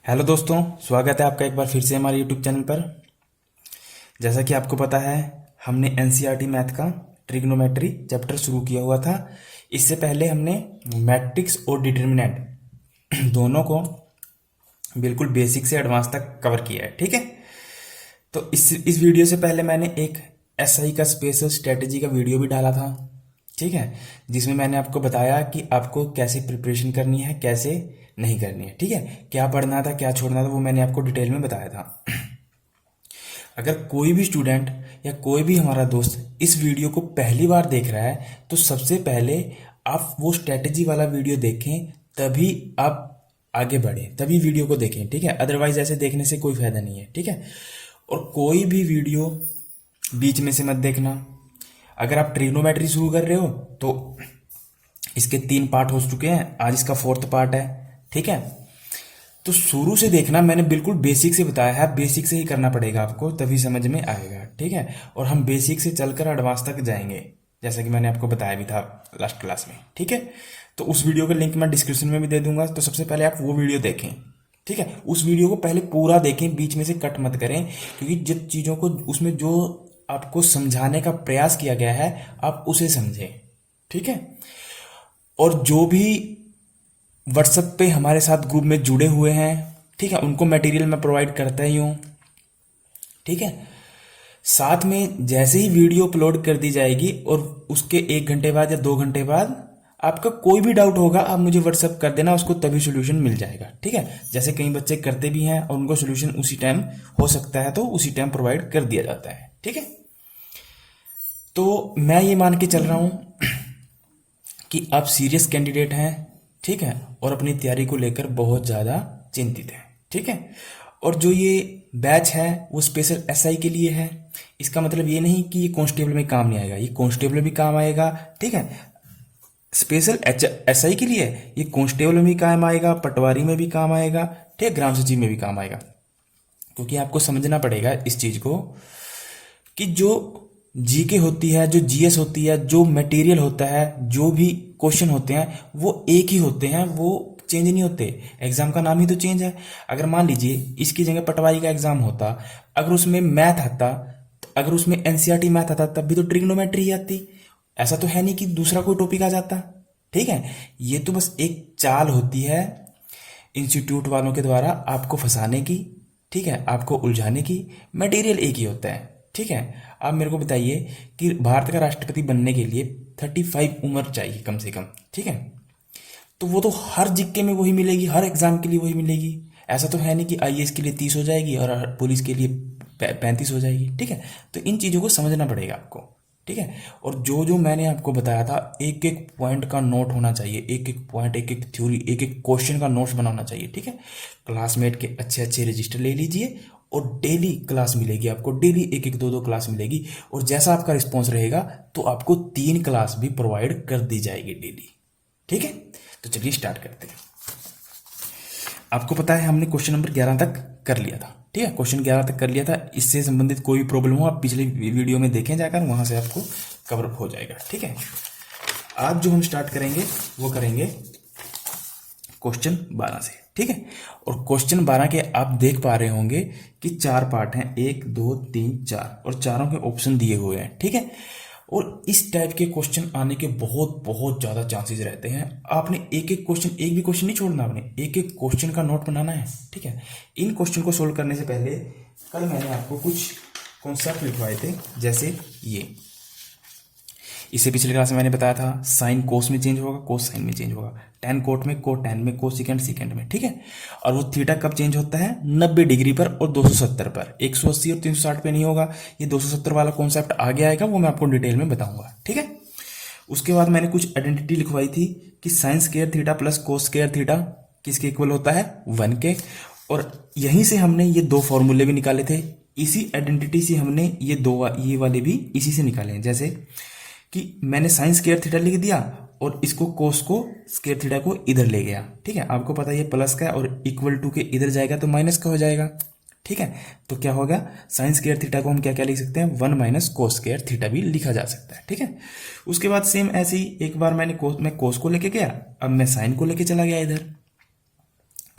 Hello दोस्तों, स्वागत है आपका एक बार फिर से हमारे यूट्यूब चैनल पर। जैसा कि आपको पता है, हमने एनसीईआरटी मैथ का ट्रिग्नोमेट्री चैप्टर शुरू किया हुआ था। इससे पहले हमने मैट्रिक्स और डिटर्मिनेंट दोनों को बिल्कुल बेसिक से एडवांस तक कवर किया है। ठीक है, तो इस वीडियो से पहले मैंने एक एसआई का स्पेशल स्ट्रेटेजी का वीडियो भी डाला था। ठीक है, जिसमें मैंने आपको बताया कि आपको कैसे प्रिपरेशन करनी है, कैसे नहीं करनी है। ठीक है, क्या पढ़ना था, क्या छोड़ना था, वो मैंने आपको डिटेल में बताया था। अगर कोई भी स्टूडेंट या कोई भी हमारा दोस्त इस वीडियो को पहली बार देख रहा है, तो सबसे पहले आप वो स्ट्रेटेजी वाला वीडियो देखें, तभी आप आगे बढ़ें, तभी वीडियो को देखें। ठीक है, अदरवाइज ऐसे देखने से कोई फायदा नहीं है। ठीक है, और कोई भी वीडियो बीच में से मत देखना। अगर आप ट्रिग्नोमेट्री शुरू कर रहे हो तो इसके 3 पार्ट हो चुके हैं, आज इसका 4th पार्ट है। ठीक है, तो शुरू से देखना, मैंने बिल्कुल बेसिक से बताया है, बेसिक से ही करना पड़ेगा आपको, तभी समझ में आएगा। ठीक है, और हम बेसिक से चलकर एडवांस तक जाएंगे, जैसा कि मैंने आपको बताया भी था लास्ट क्लास में। ठीक है, तो उस वीडियो का लिंक मैं डिस्क्रिप्शन में भी दे दूंगा, तो सबसे पहले आप वो वीडियो देखें। ठीक है, उस वीडियो को पहले पूरा देखें, बीच में से कट मत करें, क्योंकि जिन चीज़ों को उसमें जो आपको समझाने का प्रयास किया गया है, आप उसे समझें। ठीक है, और जो भी व्हाट्सएप पे हमारे साथ ग्रुप में जुड़े हुए हैं, ठीक है, उनको मटेरियल मैं प्रोवाइड करता ही हूँ। ठीक है, साथ में जैसे ही वीडियो अपलोड कर दी जाएगी और उसके 1 घंटे बाद या 2 घंटे बाद आपका कोई भी डाउट होगा, आप मुझे व्हाट्सएप कर देना, उसको तभी सोल्यूशन मिल जाएगा। ठीक है, जैसे कई बच्चे करते भी हैं और उनको सोल्यूशन उसी टाइम हो सकता है, तो उसी टाइम प्रोवाइड कर दिया जाता है। ठीक है, तो मैं ये मान के चल रहा हूँ कि आप सीरियस कैंडिडेट हैं। ठीक है, और अपनी तैयारी को लेकर बहुत ज़्यादा चिंतित हैं। ठीक है, और जो ये बैच है वो स्पेशल एसआई के लिए है। इसका मतलब ये नहीं कि ये कांस्टेबल में काम नहीं आएगा, ये कांस्टेबल में भी काम आएगा। ठीक है, स्पेशल एसआई के लिए ये कांस्टेबल में भी काम आएगा, पटवारी में भी काम आएगा, ठीक है, ग्राम सचिव में भी काम आएगा। क्योंकि आपको समझना पड़ेगा इस चीज़ को कि जो जीके होती है, जो जीएस होती है, जो मटेरियल होता है, जो भी क्वेश्चन होते हैं, वो एक ही होते हैं, वो चेंज नहीं होते। एग्जाम का नाम ही तो चेंज है। अगर मान लीजिए इसकी जगह पटवारी का एग्जाम होता, अगर उसमें मैथ आता, अगर उसमें एनसीईआरटी मैथ आता, तब भी तो ट्रिग्नोमेट्री ही आती। ऐसा तो है नहीं कि दूसरा कोई टॉपिक आ जाता। ठीक है, ये तो बस एक चाल होती है इंस्टीट्यूट वालों के द्वारा आपको फंसाने की। ठीक है, आपको उलझाने की। मटेरियल एक ही होता है। ठीक है, आप मेरे को बताइए कि भारत का राष्ट्रपति बनने के लिए 35 उम्र चाहिए कम से कम। ठीक है, तो वो तो हर जिक्के में वही मिलेगी, हर एग्जाम के लिए वही मिलेगी। ऐसा तो है नहीं कि आईएएस के लिए 30 हो जाएगी और पुलिस के लिए 35 हो जाएगी। ठीक है, तो इन चीज़ों को समझना पड़ेगा आपको। ठीक है, और जो जो मैंने आपको बताया था, एक एक पॉइंट का नोट होना चाहिए, एक एक पॉइंट, एक एक थ्योरी, एक एक क्वेश्चन का नोट्स बनाना चाहिए। ठीक है, क्लासमेट के अच्छे अच्छे रजिस्टर ले लीजिए और डेली क्लास मिलेगी आपको, डेली एक एक 2 2 क्लास मिलेगी। और जैसा आपका रिस्पॉन्स रहेगा तो आपको 3 क्लास भी प्रोवाइड कर दी जाएगी डेली। ठीक है, तो चलिए स्टार्ट करते हैं। आपको पता है हमने क्वेश्चन नंबर 11 तक कर लिया था। ठीक है, क्वेश्चन 11 तक कर लिया था। इससे संबंधित कोई भी प्रॉब्लम हो आप पिछले वीडियो में देखें जाकर, वहां से आपको कवर अप हो जाएगा। ठीक है, आज जो हम स्टार्ट करेंगे वो करेंगे क्वेश्चन 12 से। ठीक है, और क्वेश्चन 12 के आप देख पा रहे होंगे कि 4 पार्ट हैं, 1 2 3 4, और चारों के ऑप्शन दिए हुए हैं। ठीक है, और इस टाइप के क्वेश्चन आने के बहुत बहुत ज़्यादा चांसेस रहते हैं। आपने एक एक क्वेश्चन, एक भी क्वेश्चन नहीं छोड़ना, आपने एक एक क्वेश्चन का नोट बनाना है। ठीक है, इन क्वेश्चन को सोल्व करने से पहले कल मैंने आपको कुछ कॉन्सेप्ट लिखवाए थे, जैसे ये। इससे पिछले क्लास में मैंने बताया था साइन कोस में चेंज होगा, कोस साइन में चेंज होगा, टेन कोट में, कोट टेन में, कोस सेकेंड सेकेंड में। ठीक है, और वो थीटा कब चेंज होता है? 90 डिग्री पर और 270 पर, 180 और 360 पे नहीं होगा। ये 270 वाला कॉन्सेप्ट आगे आएगा, वो मैं आपको डिटेल में बताऊंगा। ठीक है, उसके बाद मैंने कुछ आइडेंटिटी लिखवाई थी कि sign square theta plus cos square theta किसके इक्वल होता है? 1 के। और यहीं से हमने ये 2 फॉर्मूले भी निकाले थे। इसी आइडेंटिटी से हमने ये वाले भी इसी से निकाले हैं। जैसे कि मैंने साइन स्क्वायर थीटा लिख दिया और इसको कोस को स्क्वायर थीटा को इधर ले गया। ठीक है, आपको पता है ये प्लस का है और इक्वल टू के इधर जाएगा तो माइनस का हो जाएगा। ठीक है, तो क्या होगा? साइन स्क्वायर थीटा को हम क्या क्या लिख सकते हैं? 1 माइनस कोस स्क्वायर थीटा भी लिखा जा सकता है। ठीक है, उसके बाद सेम ऐसे ही एक बार मैं कोस को लेके गया, अब मैं साइन को लेके चला गया इधर।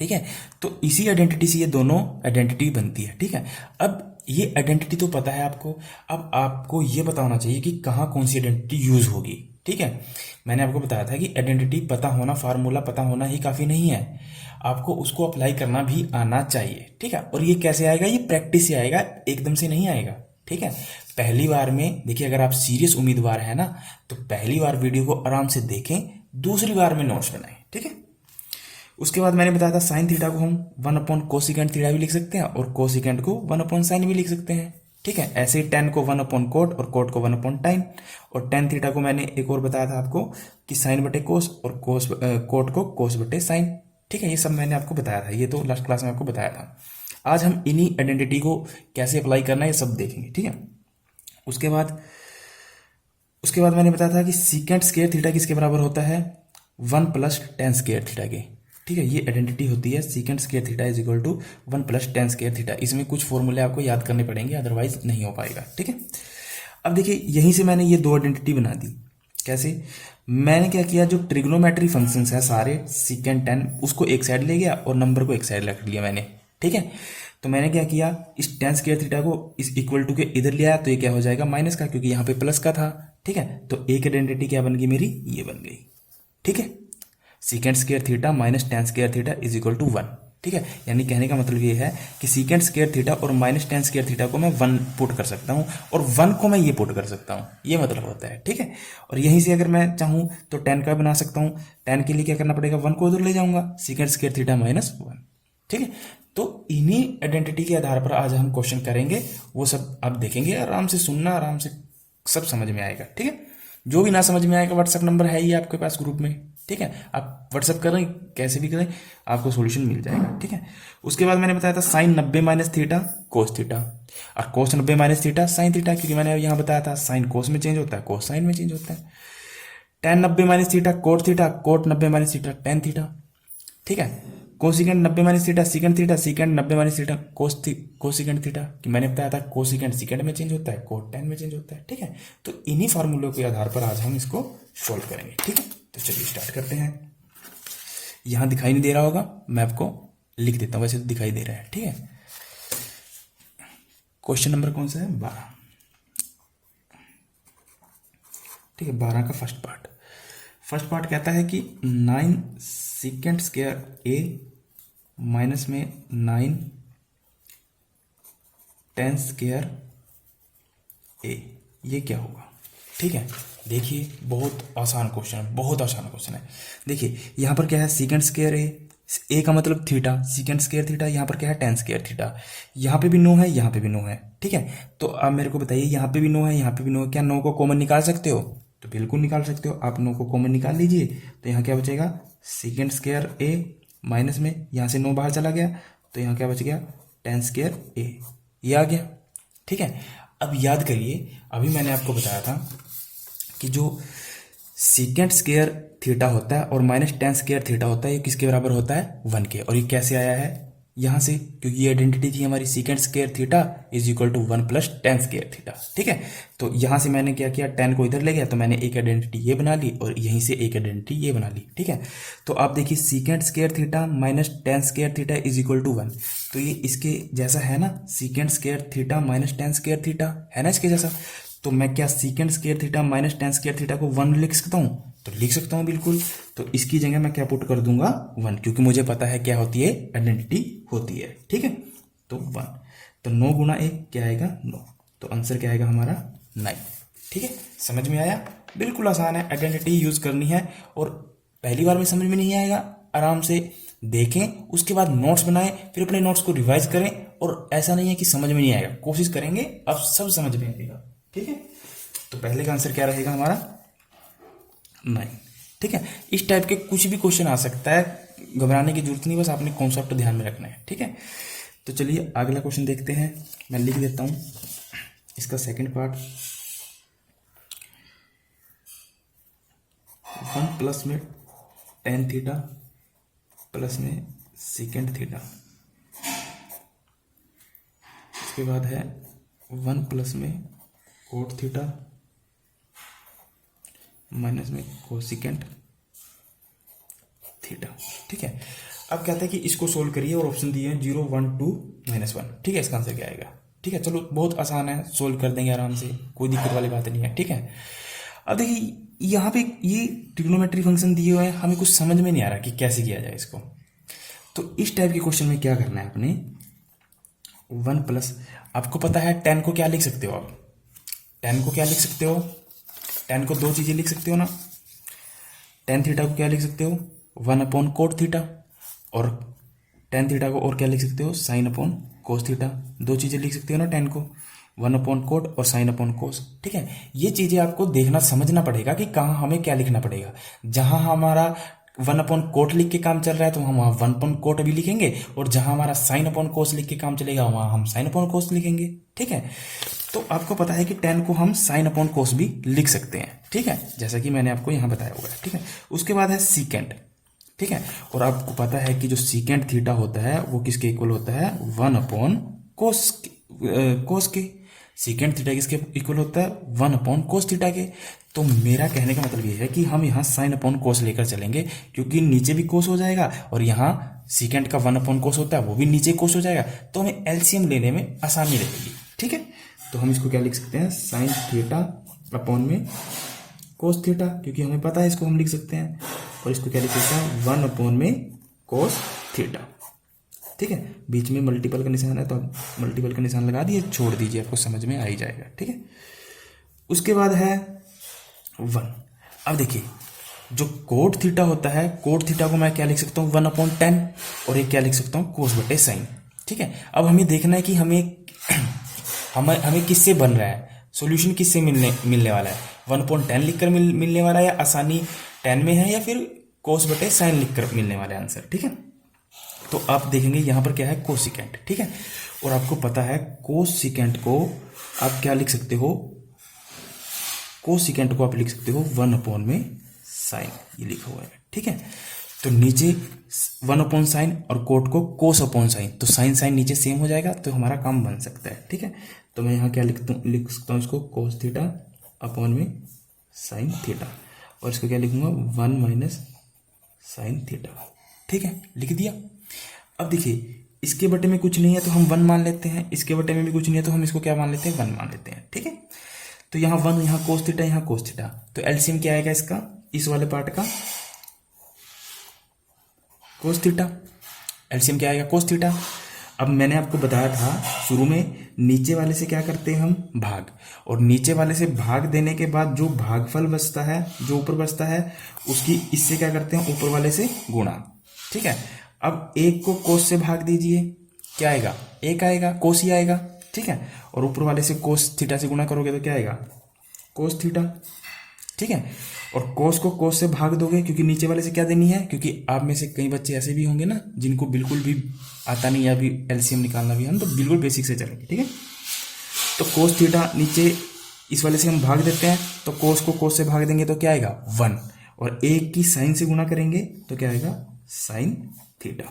ठीक है। तो इसी आइडेंटिटी से ये दोनों आइडेंटिटी बनती है। ठीक है, अब ये आइडेंटिटी तो पता है आपको, अब आपको ये पता होना चाहिए कि कहाँ कौन सी आइडेंटिटी यूज होगी। ठीक है, मैंने आपको बताया था कि आइडेंटिटी पता होना, फार्मूला पता होना ही काफ़ी नहीं है, आपको उसको अप्लाई करना भी आना चाहिए। ठीक है, और ये कैसे आएगा, ये प्रैक्टिस से आएगा, एकदम से नहीं आएगा। ठीक है, पहली बार में देखिए, अगर आप सीरियस उम्मीदवार हैं ना, तो पहली बार वीडियो को आराम से देखें, दूसरी बार में नोट्स बनाएं। ठीक है, उसके बाद मैंने बताया था साइन थीटा को हम 1 कोसिकेंट थीटा भी लिख सकते हैं और कोसिकेंट को 1 साइन भी लिख सकते हैं। ठीक है, ऐसे ही टेन को 1 कोट और कोट को 1 टाइन, और टेन थीटा को मैंने एक और बताया था आपको कि साइन बटे कोस, और कोस कोट को कोस बटे साइन। ठीक है, ये सब मैंने आपको बताया था, ये तो लास्ट क्लास में आपको बताया था। आज हम इन्हीं आइडेंटिटी को कैसे अप्लाई करना है ये सब देखेंगे। ठीक है, उसके बाद मैंने बताया था कि सीकेंट स्क्वायर थीटा किसके बराबर होता है, 1 + tan स्क्वायर थीटा के। ठीक है, ये आइडेंटिटी होती है secant square theta is equal to 1 + tan square theta. इसमें कुछ फॉर्मूले आपको याद करने पड़ेंगे, अदरवाइज नहीं हो पाएगा। ठीक है, अब देखिए यहीं से मैंने ये दो आइडेंटिटी बना दी। कैसे, मैंने क्या किया, जो ट्रिग्नोमेट्री फंक्शंस है सारे सीकेंट tan, उसको एक साइड ले गया और नंबर को एक साइड रख लिया मैंने। ठीक है, तो मैंने क्या किया, इस tan स्क्वायर थीटा को इस इक्वल टू के इधर ले आया, तो ये क्या हो जाएगा माइनस का, क्योंकि यहाँ पे प्लस का था। ठीक है, तो एक आइडेंटिटी क्या बन गई मेरी, ये बन गई। ठीक है, secant square theta minus tan square theta is equal to 1। ठीक है, यानी कहने का मतलब ये है कि सीकेंट स्क्वायर थीटा और माइनस tan स्क्वायर थीटा को मैं 1 पुट कर सकता हूँ और 1 को मैं ये पुट कर सकता हूँ, ये मतलब होता है। ठीक है, और यहीं से अगर मैं चाहूँ तो tan का बना सकता हूँ। tan के लिए क्या करना पड़ेगा, 1 को उधर ले जाऊंगा, सीकेंट स्क्वायर थीटा माइनस 1। ठीक है, तो इन्हीं आइडेंटिटी के आधार पर आज हम क्वेश्चन करेंगे, वो सब आप देखेंगे, आराम से सुनना, आराम से सब समझ में आएगा। ठीक है, जो भी ना समझ में आएगा, व्हाट्सएप नंबर है ही आपके पास ग्रुप में। ठीक है, आप व्हाट्सएप करें, कैसे भी करें, आपको सॉल्यूशन मिल जाएगा। ठीक है, उसके बाद मैंने बताया था साइन 90 - थीटा कोस थीटा, और कोस 90 - थीटा साइन थीटा, क्योंकि मैंने यहाँ बताया था साइन कोस में चेंज होता है, कोस साइन में चेंज होता है। Tan 90 - theta cot theta, cot 90 - theta tan theta. ठीक है, cosecant 90 - theta secant theta, secant 90 - theta cosecant theta, कि मैंने बताया था कोसिकेंट सीकेंट में चेंज होता है, कोट टेन में चेंज होता है। ठीक है, तो इन्हीं फार्मूलों के आधार पर आज हम इसको सोल्व करेंगे। ठीक है, तो चलिए स्टार्ट करते हैं। यहां दिखाई नहीं दे रहा होगा, मैं आपको लिख देता हूं, वैसे तो दिखाई दे रहा है। ठीक है, क्वेश्चन नंबर कौन सा है, 12। ठीक है, 12 का फर्स्ट पार्ट कहता है कि 9 सीकेंट स्क्वायर ए माइनस में 9 tan स्क्वायर ए, ये क्या होगा। ठीक है, देखिए बहुत आसान क्वेश्चन है, बहुत आसान क्वेश्चन है। देखिए यहाँ पर क्या है, सीकेंट स्क्वायर ए का मतलब थीटा, सीकेंट स्क्वायर थीटा, यहाँ पर क्या है tan स्क्वायर थीटा, यहाँ पे भी नो है, यहाँ पे भी नो है। ठीक है, तो आप मेरे को बताइए, यहाँ पे भी नो है, यहाँ पे भी नो है, क्या नो को कॉमन निकाल सकते हो, तो बिल्कुल निकाल सकते हो, आप नो को कॉमन निकाल लीजिए। तो यहाँ क्या बचेगा, सीकेंट स्क्वायर ए माइनस में यहाँ से नो बाहर चला गया, तो यहाँ क्या बच गया, tan स्क्वायर ए, ये आ गया। ठीक है, अब याद करिए, अभी मैंने आपको बताया था कि जो सीकेंट स्क्वायर थीटा होता है और माइनस tan स्क्वायर थीटा होता है, ये किसके बराबर होता है, 1 के। और ये कैसे आया है, यहाँ से, क्योंकि ये आइडेंटिटी थी हमारी secant square theta is equal to 1 + tan square theta. ठीक है, तो यहाँ से मैंने क्या किया, tan को इधर ले गया, तो मैंने एक आइडेंटिटी ये बना ली और यहीं से एक आइडेंटिटी ये बना ली। ठीक है, तो आप देखिए secant square theta minus tan square theta is equal to 1, तो ये इसके जैसा है ना, secant square theta minus tan square theta है ना इसके जैसा। तो मैं क्या secant square theta minus tan square theta को 1 लिख सकता हूँ, तो लिख सकता हूँ बिल्कुल। तो इसकी जगह मैं क्या पुट कर दूंगा, 1, क्योंकि मुझे पता है क्या होती है, आइडेंटिटी होती है। ठीक है, तो 1, तो 9 गुना 1 क्या आएगा, 9, तो आंसर क्या आएगा हमारा 9। ठीक है, समझ में आया, बिल्कुल आसान है, आइडेंटिटी यूज करनी है, और पहली बार में समझ में नहीं आएगा, आराम से देखें, उसके बाद नोट्स बनाएं, फिर अपने नोट्स को रिवाइज करें, और ऐसा नहीं है कि समझ में नहीं आएगा, कोशिश करेंगे अब सब समझ में आएगा। ठीक है, तो पहले का आंसर क्या रहेगा हमारा, 9। ठीक है, इस टाइप के कुछ भी क्वेश्चन आ सकता है, घबराने की जरूरत नहीं, बस आपने कॉन्सेप्ट ध्यान में रखना है। ठीक है, तो चलिए अगला क्वेश्चन देखते हैं, मैं लिख देता हूं इसका सेकंड पार्ट। 1 + में tan थीटा प्लस में सीकेंट थीटा, इसके बाद है 1 + में कोट थीटा माइनस में कोसिकेंट थीटा। ठीक है, अब कहते हैं कि इसको सोल्व करिए और ऑप्शन दिए हैं 0 1 2 -1। ठीक है, इसका आंसर क्या आएगा? ठीक है, चलो बहुत आसान है, सोल्व कर देंगे आराम से, कोई दिक्कत वाली बात नहीं है। ठीक है, अब देखिए यहाँ पे ये ट्रिग्नोमेट्री फंक्शन दिए हुए हैं, हमें कुछ समझ में नहीं आ रहा कि कैसे किया जाए इसको। तो इस टाइप के क्वेश्चन में क्या करना है आपने, 1 प्लस, आपको पता है tan को क्या लिख सकते हो आप? tan को क्या लिख सकते हो? tan को दो चीजें लिख सकते हो ना। tan थीटा को क्या लिख सकते हो? 1/cot थीटा, और tan थीटा को और क्या लिख सकते हो? sin/cos theta. दो चीजें लिख सकते हो ना tan को, 1/cot और sin/cos। ठीक है, ये चीजें आपको देखना समझना पड़ेगा कि कहाँ हमें क्या लिखना पड़ेगा। जहां हमारा 1/cot लिख के काम चल रहा है तो हम वहाँ 1/cot भी लिखेंगे, और जहां हमारा sin/cos लिख के काम चलेगा वहां हम sin/cos लिखेंगे। ठीक है, तो आपको पता है कि tan को हम sin/cos भी लिख सकते हैं। ठीक है, जैसा कि मैंने आपको यहाँ बताया हुआ है। ठीक है, उसके बाद है सीकेंट। ठीक है, और आपको पता है कि जो सीकेंट थीटा होता है वो किसके इक्वल होता है? 1/cos के। सीकेंट थीटा किसके इक्वल होता है? 1/cos थीटा के। तो मेरा कहने का मतलब ये है कि हम यहाँ sin/cos लेकर चलेंगे, क्योंकि नीचे भी cos हो जाएगा और यहाँ सीकेंट का 1/cos होता है वो भी नीचे cos हो जाएगा, तो हमें एलसीएम लेने में आसानी रहेगी। ठीक है, तो हम इसको क्या लिख सकते हैं? sin थीटा अपॉन में cos थीटा, क्योंकि हमें पता है इसको हम लिख सकते हैं, और इसको क्या लिख सकते हैं? 1 में cos थीटा। ठीक है, बीच में मल्टीपल का निशान है तो आप मल्टीपल का निशान लगा दिए, छोड़ दीजिए, आपको समझ में आ ही जाएगा। ठीक है, उसके बाद है 1। अब देखिए जो कोट थीटा होता है, कोट थीटा को मैं क्या लिख सकता हूँ? 1/10, और एक क्या लिख सकता हूँ? cos/sin। ठीक है, अब हमें देखना है कि हमें किससे बन रहा है, सॉल्यूशन किससे मिलने वाला है? 1/10 लिखकर मिलने वाला है, या आसानी 10 में है, या फिर cos/sin लिखकर मिलने वाला है आंसर। ठीक है, तो आप देखेंगे यहाँ पर क्या है? कोसिकेंट। ठीक है, और आपको पता है कोसिकेंट को आप क्या लिख सकते हो? कोसिकेंट को आप लिख सकते हो 1/sin, ये लिखा हुआ है। ठीक है, तो नीचे 1/sin और कोट को cos/sin, तो साइन साइन नीचे सेम हो जाएगा, तो हमारा काम बन सकता है। ठीक है, तो मैं यहाँ क्या लिख सकता हूँ इसको? cos थीटा अपॉन में sin थीटा, और इसको क्या लिखूंगा? 1 - sin थीटा। ठीक है, लिख दिया। अब देखिए इसके बटे में कुछ नहीं है तो हम 1 मान लेते हैं, इसके बटे में भी कुछ नहीं है तो हम इसको क्या मान लेते हैं? 1 मान लेते हैं। ठीक है, तो यहाँ 1, यहाँ cos थीटा, यहाँ cos थीटा, तो एलसीएम क्या आएगा इसका? इस वाले पार्ट का cos थीटा, एलसीएम क्या आएगा? cos theta. अब मैंने आपको बताया था शुरू में, नीचे वाले से क्या करते हैं हम? भाग, और नीचे वाले से भाग देने के बाद जो भागफल बचता है, जो ऊपर बचता है, उसकी इससे क्या करते हैं? ऊपर वाले से गुणा। ठीक है, अब एक को cos से भाग दीजिए, क्या आएगा? 1 आएगा, cos ही आएगा। ठीक है, और ऊपर वाले से cos थीटा से गुणा करोगे तो क्या आएगा? cos theta. ठीक है, और cos को cos से भाग दोगे, क्योंकि नीचे वाले से क्या देनी है, क्योंकि आप में से कई बच्चे ऐसे भी होंगे ना जिनको बिल्कुल भी आता नहीं है अभी एलसीएम निकालना भी, हम तो बिल्कुल बेसिक से चलेंगे। ठीक है, तो cos थीटा नीचे इस वाले से हम भाग देते हैं, तो cos को cos से भाग देंगे तो क्या आएगा? 1, और 1 की साइन से गुणा करेंगे तो क्या आएगा? sin theta.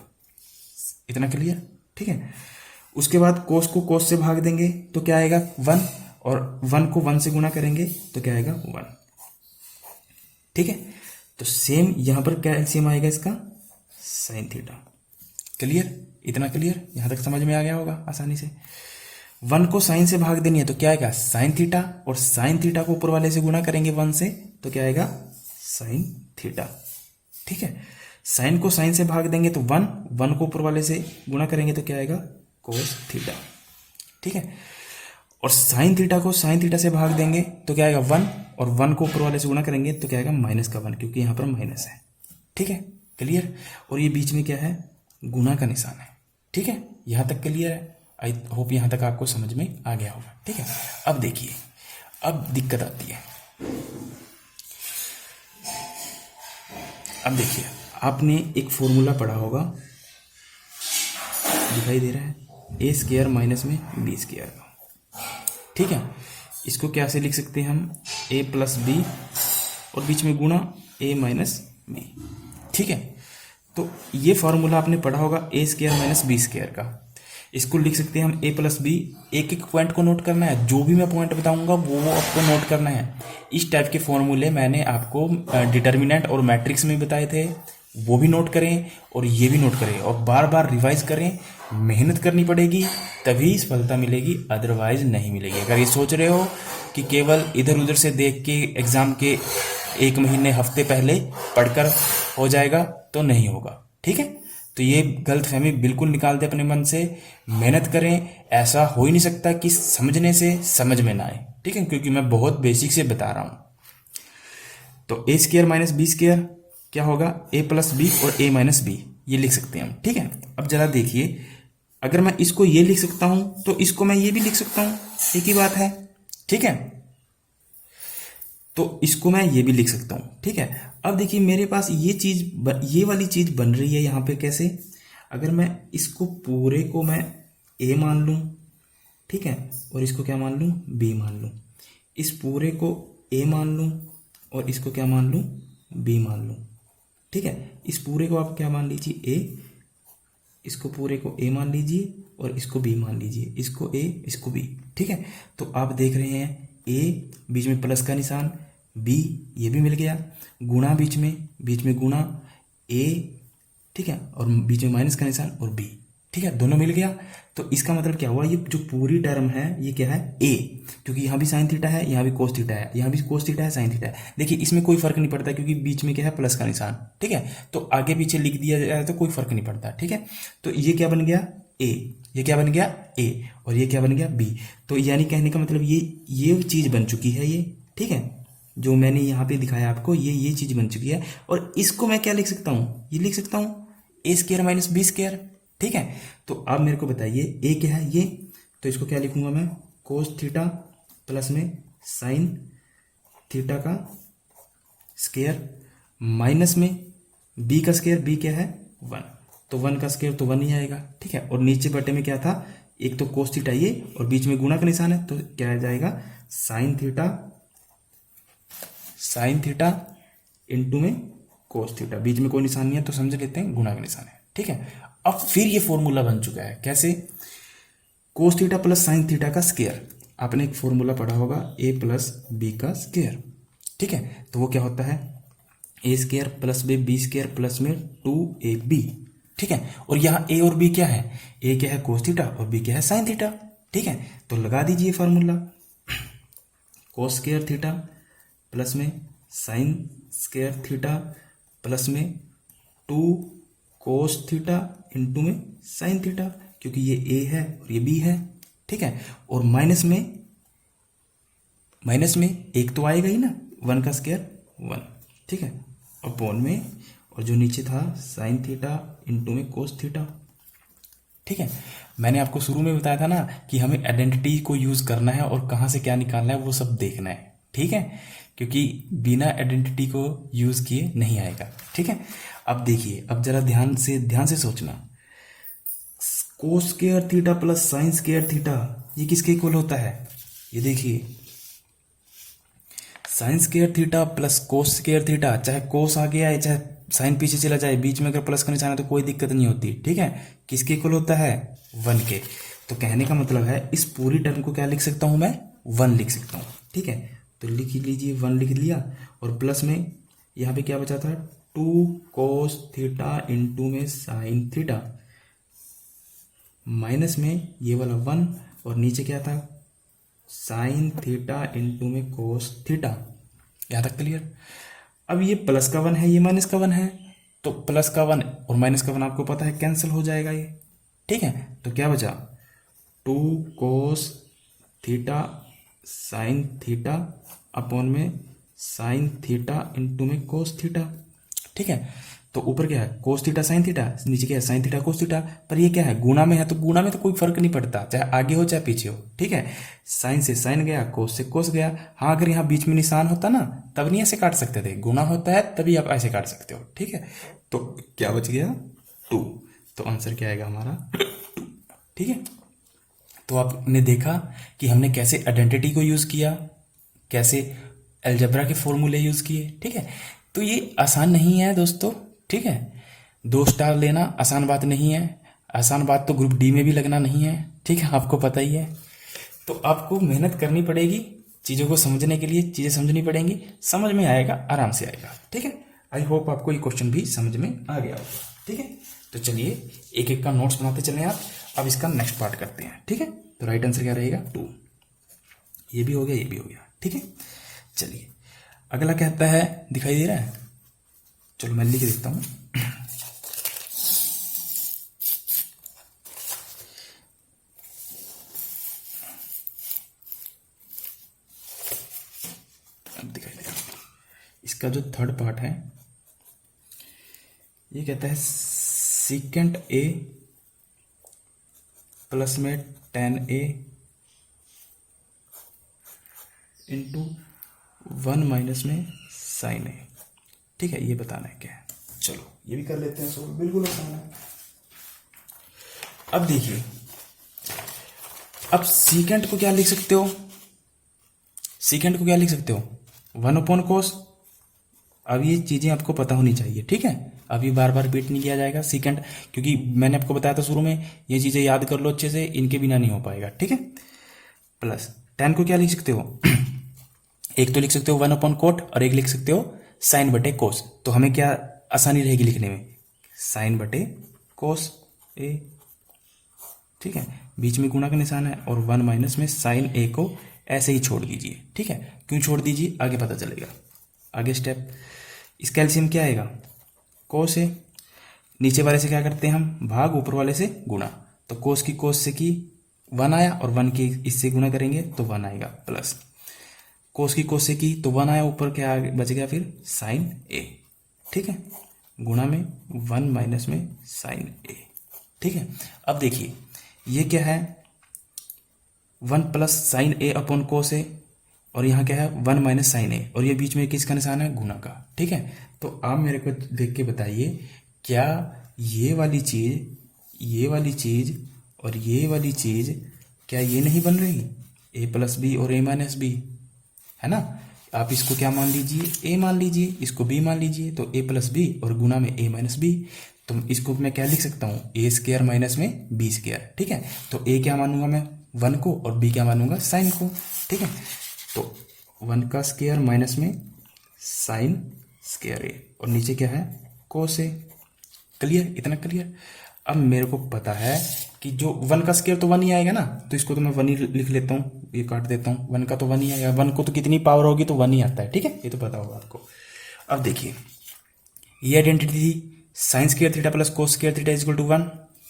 इतना क्लियर? ठीक है, उसके बाद cos को cos से भाग देंगे तो क्या आएगा? 1, और 1 को 1 से गुणा करेंगे तो क्या आएगा? 1। ठीक है, तो सेम यहां पर क्या एलसीएम आएगा इसका? sin theta. क्लियर? इतना क्लियर? यहां तक समझ में आ गया होगा आसानी से। 1 को sin से भाग देनी है तो क्या आएगा? sin थीटा, और sin थीटा को ऊपर वाले से गुणा करेंगे 1 से तो क्या आएगा? sin theta. ठीक है, साइन को साइन से भाग देंगे तो 1 को ऊपर वाले से गुणा करेंगे तो क्या आएगा? cos theta. ठीक है, और साइन थीटा को साइन थीटा से भाग देंगे तो क्या आएगा? 1, और 1 को ऊपर वाले से गुणा करेंगे तो क्या आएगा? -1, क्योंकि यहाँ पर माइनस है। ठीक है, क्लियर? और ये बीच में क्या है? गुणा का निशान है। ठीक है, यहाँ तक क्लियर है? आई होप यहाँ तक आपको समझ में आ गया होगा। ठीक है, अब देखिए, अब दिक्कत आती है। अब देखिए, आपने एक फॉर्मूला पढ़ा होगा, दिखाई दे रहा है, a² माइनस में b²। ठीक है, इसको कैसे लिख सकते हैं हम? a + b और बीच में गुणा a - b। ठीक है, तो ये फॉर्मूला आपने पढ़ा होगा a² - b² का। इसको लिख सकते हैं हम a + b। एक एक पॉइंट को नोट करना है, जो भी मैं पॉइंट बताऊंगा वो आपको नोट करना है। इस टाइप के फॉर्मूले मैंने आपको डिटर्मिनेंट और मैट्रिक्स में बताए थे, वो भी नोट करें और ये भी नोट करें और बार बार रिवाइज करें। मेहनत करनी पड़ेगी तभी सफलता मिलेगी, अदरवाइज नहीं मिलेगी। अगर ये सोच रहे हो कि केवल इधर उधर से देख के एग्ज़ाम के 1 महीने हफ्ते पहले पढ़कर हो जाएगा तो नहीं होगा, ठीक है। तो ये गलतफहमी बिल्कुल निकाल दे अपने मन से। मेहनत करें, ऐसा हो ही नहीं सकता कि समझने से समझ में ना आए, ठीक है, क्योंकि मैं बहुत बेसिक से बता रहा हूँ। तो ए स्क्वायर माइनस बी स्क्वायर क्या होगा, ए प्लस बी और ए माइनस बी, ये लिख सकते हैं हम, ठीक है। अब जरा देखिए, अगर मैं इसको ये लिख सकता हूं तो इसको मैं ये भी लिख सकता हूं, एक ही बात है, ठीक है। तो इसको मैं ये भी लिख सकता हूं, ठीक है। अब देखिए मेरे पास ये वाली चीज बन रही है यहां पे कैसे, अगर मैं इसको पूरे को मैं ए मान लूं, ठीक है, और इसको क्या मान लूं, बी मान लूं, इस पूरे को ए मान लूं और इसको क्या मान लूं, बी मान लूं, ठीक है। इस पूरे को आप क्या मान लीजिए, ए, इसको पूरे को ए मान लीजिए और इसको बी मान लीजिए, इसको ए इसको बी, ठीक है। तो आप देख रहे हैं ए बीच में प्लस का निशान, बी ये भी मिल गया, गुणा बीच में गुणा ए, ठीक है, और बीच में माइनस का निशान और बी, ठीक है, दोनों मिल गया। तो इसका मतलब क्या हुआ, ये जो पूरी टर्म है ये क्या है, ए, क्योंकि यहाँ भी साइन थीटा है, यहाँ भी कोस थीटा है, यहाँ भी कोस थीटा है, साइन थीटा है। देखिए इसमें कोई फर्क नहीं पड़ता क्योंकि बीच में क्या है, प्लस का निशान, ठीक है। तो आगे पीछे लिख दिया जाए तो कोई फर्क नहीं पड़ता, ठीक है। तो ये क्या बन गया, ए, ये क्या बन गया, ए, और ये क्या बन गया, बी। तो यानी कहने का मतलब ये चीज बन चुकी है ये, ठीक है, जो मैंने यहाँ पे दिखाया आपको, ये चीज बन चुकी है। और इसको मैं क्या लिख सकता हूँ, ये लिख सकता हूँ ए स्क्वायर माइनस बी स्क्वायर, ठीक है। तो अब मेरे को बताइए ए क्या है, ये, तो इसको क्या लिखूंगा मैं, कोस थीटा प्लस में साइन थीटा का स्क्वायर माइनस में बी का स्क्वायर, बी क्या है 1, तो 1 का स्क्वायर तो 1 ही आएगा, ठीक है। और नीचे बटे में क्या था, एक तो कोस थीटा ये और बीच में गुणा का निशान है, तो क्या आ जाएगा, साइन थीटा इंटू में कोस थीटा, बीच में कोई निशान नहीं है तो समझ लेते हैं गुणा का निशान है, ठीक है। अब फिर ये फॉर्मूला बन चुका है, कैसे, cos theta plus sine theta का स्क्वायर, आपने एक फॉर्मूला पढ़ा होगा, ए प्लस बी का स्क्वायर, ठीक है। तो वो क्या होता है, A square plus B square plus में 2ab, ठीक है। और यहाँ ए और बी क्या है, ए क्या है कोस थीटा और बी क्या है साइन थीटा, ठीक है। तो लगा दीजिए फॉर्मूला, कोस स्क्वायर थीटा प्लस में साइन स्क्वायर थीटा प्लस में 2 कोस थीटा इंटू में साइन थीटा, क्योंकि ये ए है और ये बी है, ठीक है। और माइनस में एक तो आएगा ही ना, 1 का स्क्वायर 1, ठीक है, अपॉन में, और जो नीचे था साइन थीटा इंटू में कोस थीटा, ठीक है। मैंने आपको शुरू में बताया था ना कि हमें आइडेंटिटी को यूज करना है और कहाँ से क्या निकालना है वो सब देखना है, ठीक है, क्योंकि बिना आइडेंटिटी को यूज किए नहीं आएगा, ठीक है। अब देखिए, अब जरा ध्यान से सोचना, कोस square theta plus sign square theta ये किसके इक्वल होता है, ये देखिए, sign square theta plus cos square theta, चाहे कोस आगे आए चाहे साइन पीछे चला जाए, बीच में अगर प्लस का निशान है तो कोई दिक्कत नहीं होती, ठीक है। किसके इक्वल होता है, 1 के। तो कहने का मतलब है इस पूरी टर्म को क्या लिख सकता हूं मैं, 1 लिख सकता हूं, ठीक है। तो लिख लीजिए 1 लिख लिया, और प्लस में यहाँ पे क्या बचा था, 2 कोस थीटा इंटू में साइन थीटा, माइनस में ये वाला 1, और नीचे क्या था, साइन थीटा इंटू में कोस थीटा। यहाँ तक क्लियर। अब ये प्लस का 1 है, ये माइनस का 1 है, तो प्लस का 1 और माइनस का 1 आपको पता है कैंसिल हो जाएगा ये, ठीक है। तो क्या बचा, 2 cos theta sine theta upon में साइन थीटा इंटू में कोस थीटा, ठीक है। तो ऊपर क्या है, कोस थीटा साइन थीटा, नीचे क्या है, साइन थीटा कोस थीटा, पर ये क्या है, गुणा में है, तो गुणा में तो कोई फर्क नहीं पड़ता, चाहे आगे हो चाहे पीछे हो, ठीक है। साइन से साइन गया, कोस से कोस गया। हाँ, अगर यहाँ बीच में निशान होता ना तब नहीं ऐसे काट सकते थे, गुणा होता है तभी आप ऐसे काट सकते हो, ठीक है। तो क्या बच गया, 2, तो आंसर क्या आएगा हमारा 2, ठीक है। तो आपने देखा कि हमने कैसे आइडेंटिटी को यूज किया, कैसे अलजेब्रा के फॉर्मूले यूज किए, ठीक है। तो ये आसान नहीं है दोस्तों, ठीक है। 2 स्टार लेना आसान बात नहीं है, आसान बात तो ग्रुप डी में भी लगना नहीं है, ठीक है, आपको पता ही है। तो आपको मेहनत करनी पड़ेगी चीज़ों को समझने के लिए, चीज़ें समझनी पड़ेंगी, समझ में आएगा, आराम से आएगा, ठीक है। आई होप आपको ये क्वेश्चन भी समझ में आ गया होगा। ठीक है, तो चलिए एक एक का नोट्स बनाते चलें आप। अब इसका नेक्स्ट पार्ट करते हैं। ठीक है, तो राइट आंसर क्या रहेगा 2। ये भी हो गया, ये भी हो गया। ठीक है, चलिए अगला कहता है, दिखाई दे रहा है, चलो मैं लिख देता हूं। अब दिखाई दे रहा है। इसका जो थर्ड पार्ट है ये कहता है सीकेंट ए प्लस में tan a इंटू 1 माइनस में sin a। ठीक है, ये बताना है क्या है। चलो ये भी कर लेते हैं सोल्व, बिल्कुल आसान है। अब देखिए, अब सीकेंट को क्या लिख सकते हो, सीकेंट को क्या लिख सकते हो 1/cos। अब ये चीजें आपको पता होनी चाहिए। ठीक है, अभी बार बार रिपीट नहीं किया जाएगा सीकेंट, क्योंकि मैंने आपको बताया था शुरू में, ये चीजें याद कर लो अच्छे से, इनके बिना नहीं हो पाएगा। ठीक है, प्लस tan को क्या लिख सकते हो एक तो लिख सकते हो 1/cot और एक लिख सकते हो sin बटे cos। तो हमें क्या आसानी रहेगी लिखने में, sin बटे cos a। ठीक है, बीच में गुणा का निशान है और 1 माइनस में sin a को ऐसे ही छोड़ दीजिए। ठीक है, क्यों छोड़ दीजिए आगे पता चलेगा। आगे स्टेप, इसका एलसीएम क्या आएगा cos a। नीचे वाले से क्या करते हैं हम, भाग, ऊपर वाले से गुणा। तो cos की cos से की 1 आया और 1 की इससे गुणा करेंगे तो 1 आएगा, प्लस cos की cos से की तो 1 आया, ऊपर क्या बच गया फिर sin a। ठीक है, गुणा में 1 माइनस में sin a। ठीक है, अब देखिए ये क्या है 1 plus sin a upon cos a, और यहाँ क्या है 1 माइनस sin a, और ये बीच में किसका निशान है, गुणा का। ठीक है, तो आप मेरे को देख के बताइए, क्या ये वाली चीज और ये वाली चीज क्या ये नहीं बन रही, a प्लस बी और a माइनस बी, है ना। आप इसको क्या मान लीजिए, a मान लीजिए, इसको b मान लीजिए, तो a प्लस बी और गुणा में a माइनस बी। तो इसको मैं क्या लिख सकता हूँ, a स्क्वायर माइनस में b स्क्वायर। ठीक है, तो a क्या मानूंगा मैं 1 को और b क्या मानूंगा sin को। ठीक है, तो 1 का स्क्वायर माइनस में sin स्क्वायर a, और नीचे क्या है cos a। क्लियर, इतना क्लियर। अब मेरे को पता है कि जो 1 का स्क्वायर तो 1 ही आएगा ना, तो इसको तो मैं 1 ही लिख लेता हूँ, ये काट देता हूँ। 1 का तो 1 ही आएगा, 1 को तो कितनी पावर होगी तो 1 ही आता है। ठीक है, ये तो पता होगा आपको। अब देखिए ये आइडेंटिटी थी sine square theta plus cos square theta is equal to 1।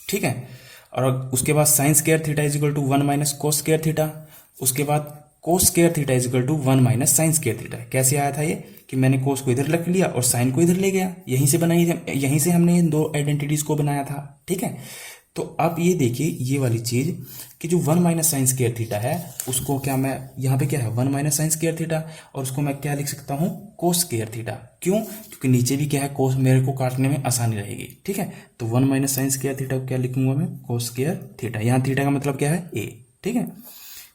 ठीक है, और उसके बाद sine square theta is equal to 1 minus cos square theta, उसके बाद cos square theta is equal to 1 minus sine square theta. कैसे आया था ये कि मैंने कोस को इधर रख लिया और साइन को इधर ले गया, यहीं से बनाई, यहीं से हमने इन दो आइडेंटिटीज को बनाया था। ठीक है, तो आप ये देखिए ये वाली चीज कि जो 1 माइनस साइन स्क्वायर थीटा है उसको क्या मैं यहाँ पे क्या है 1 माइनस साइन स्क्वायर थीटा, और उसको मैं क्या लिख सकता हूँ कोस स्क्वायर थीटा। क्यों, क्योंकि नीचे भी क्या है कोस, मेरे को काटने में आसानी रहेगी। ठीक है, तो 1 माइनस साइन स्क्वायर थीटा को क्या लिखूंगा मैं कोस स्क्वायर थीटा। यहाँ थीटा का मतलब क्या है a। ठीक है,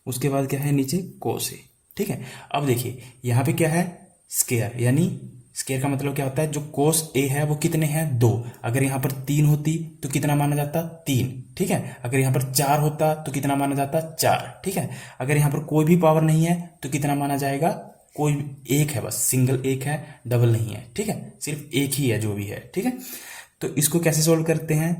उसके बाद क्या है नीचे कोस a। ठीक है, अब देखिए यहाँ पे क्या है स्क्वायर, यानी स्क्वायर का मतलब क्या होता है जो कोस ए है वो कितने हैं 2। अगर यहाँ पर 3 होती तो कितना माना जाता 3। ठीक है, अगर यहाँ पर 4 होता तो कितना माना जाता 4। ठीक है, अगर यहाँ पर कोई भी पावर नहीं है तो कितना माना जाएगा, कोई एक है, बस सिंगल एक है, डबल नहीं है। ठीक है, सिर्फ एक ही है जो भी है। ठीक है, तो इसको कैसे सोल्व करते हैं,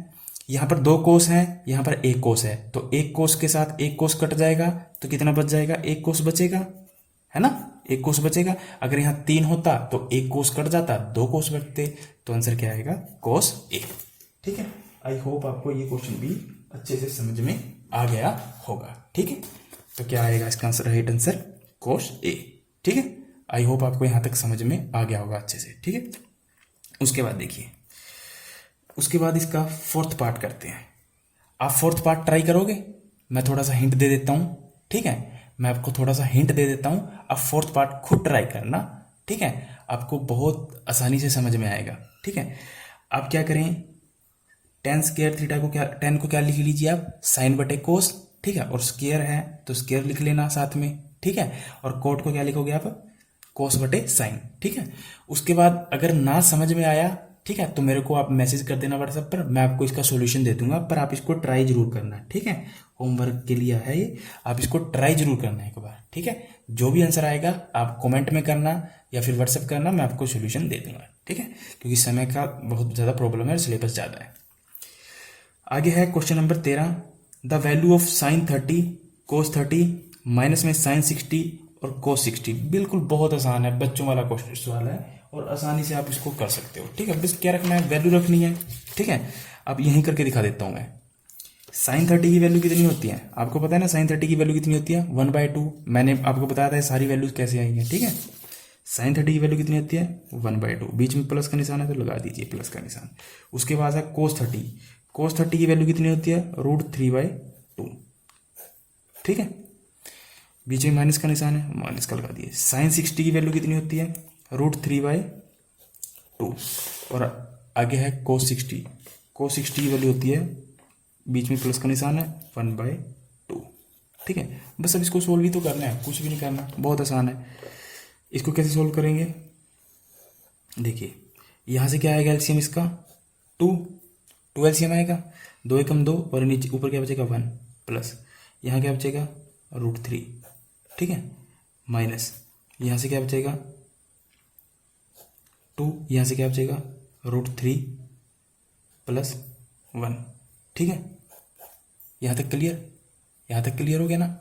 यहाँ पर 2 कोस हैं, यहाँ पर 1 कोस है, तो 1 कोस के साथ 1 कोस कट जाएगा तो कितना बच जाएगा 1 कोस बचेगा, है ना, 1 कोस बचेगा। अगर यहाँ 3 होता तो 1 कोस कट जाता, 2 कोस बचते, तो आंसर क्या आएगा कोस ए। ठीक है, आई होप आपको ये क्वेश्चन भी अच्छे से समझ में आ गया होगा। ठीक है, तो क्या आएगा इसका आंसर, राइट आंसर कोस ए। ठीक है, आई होप आपको यहाँ तक समझ में आ गया होगा अच्छे से। ठीक है, उसके बाद देखिए, उसके बाद इसका फोर्थ पार्ट करते हैं। आप फोर्थ पार्ट ट्राई करोगे, मैं थोड़ा सा हिंट दे देता हूँ। ठीक है, मैं आपको थोड़ा सा हिंट दे देता हूं, आप फोर्थ पार्ट खुद ट्राई करना। ठीक है, आपको बहुत आसानी से समझ में आएगा। ठीक है, आप क्या करें, tan स्क्वायर थीटा को क्या, tan को क्या लिख लीजिए आप साइन बटे कोस। ठीक है, और स्क्वायर है तो स्क्वायर लिख लेना साथ में। ठीक है, और कोट को क्या लिखोगे आप कोस बटे साइन। ठीक है, उसके बाद अगर ना समझ में आया ठीक है। तो मेरे को आप मैसेज कर देना व्हाट्सएप पर, मैं आपको इसका सॉल्यूशन दे दूंगा, पर आप इसको ट्राई जरूर करना, ठीक है। होमवर्क के लिए है ये, आप इसको ट्राई जरूर करना एक बार, ठीक है। जो भी आंसर आएगा आप कमेंट में करना या फिर व्हाट्सएप करना, मैं आपको सॉल्यूशन दे दूंगा, ठीक है, क्योंकि समय का बहुत ज़्यादा प्रॉब्लम है और सिलेबस ज़्यादा है। आगे है question number 13, the value of sine 30 cos 30 minus में साइन 60 और कोस 60। बिल्कुल बहुत आसान है, बच्चों वाला क्वेश्चन सवाल है और आसानी से आप इसको कर सकते हो, ठीक है। बस क्या रखना है, वैल्यू रखनी है, ठीक है। अब यहीं करके दिखा देता हूं मैं। साइन 30 की वैल्यू कितनी होती है, आपको पता है ना, साइन 30 की वैल्यू कितनी होती है 1/2। मैंने आपको बताया था सारी वैल्यूज कैसे आई हैं, ठीक है। साइन 30 की वैल्यू कितनी होती है 1/2, बीच में प्लस का निशान है तो लगा दीजिए प्लस का निशान। उसके बाद है कोस 30, कोस 30 की वैल्यू कितनी होती है √3/2, ठीक है, बीच में माइनस का निशान है, माइनस का लगा दिए। साइन 60 की वैल्यू कितनी होती है √3/2, और आगे है कोस 60, कोस 60 की वैल्यू होती है, बीच में प्लस का निशान है 1/2, ठीक है। बस अब इसको सोल्व ही तो करना है, कुछ भी नहीं करना, बहुत आसान है। इसको कैसे सोल्व करेंगे, देखिए यहां से क्या आएगा एलसीएम इसका 2 एलसीएम आएगा, 2 एकम 2 और नीचे ऊपर क्या बचेगा 1 प्लस यहाँ क्या बचेगा √3, ठीक है, माइनस यहाँ से क्या बचेगा 2, यहाँ से क्या बचेगा √3 प्लस 1, ठीक है। यहाँ तक क्लियर, यहाँ तक क्लियर हो गया ना,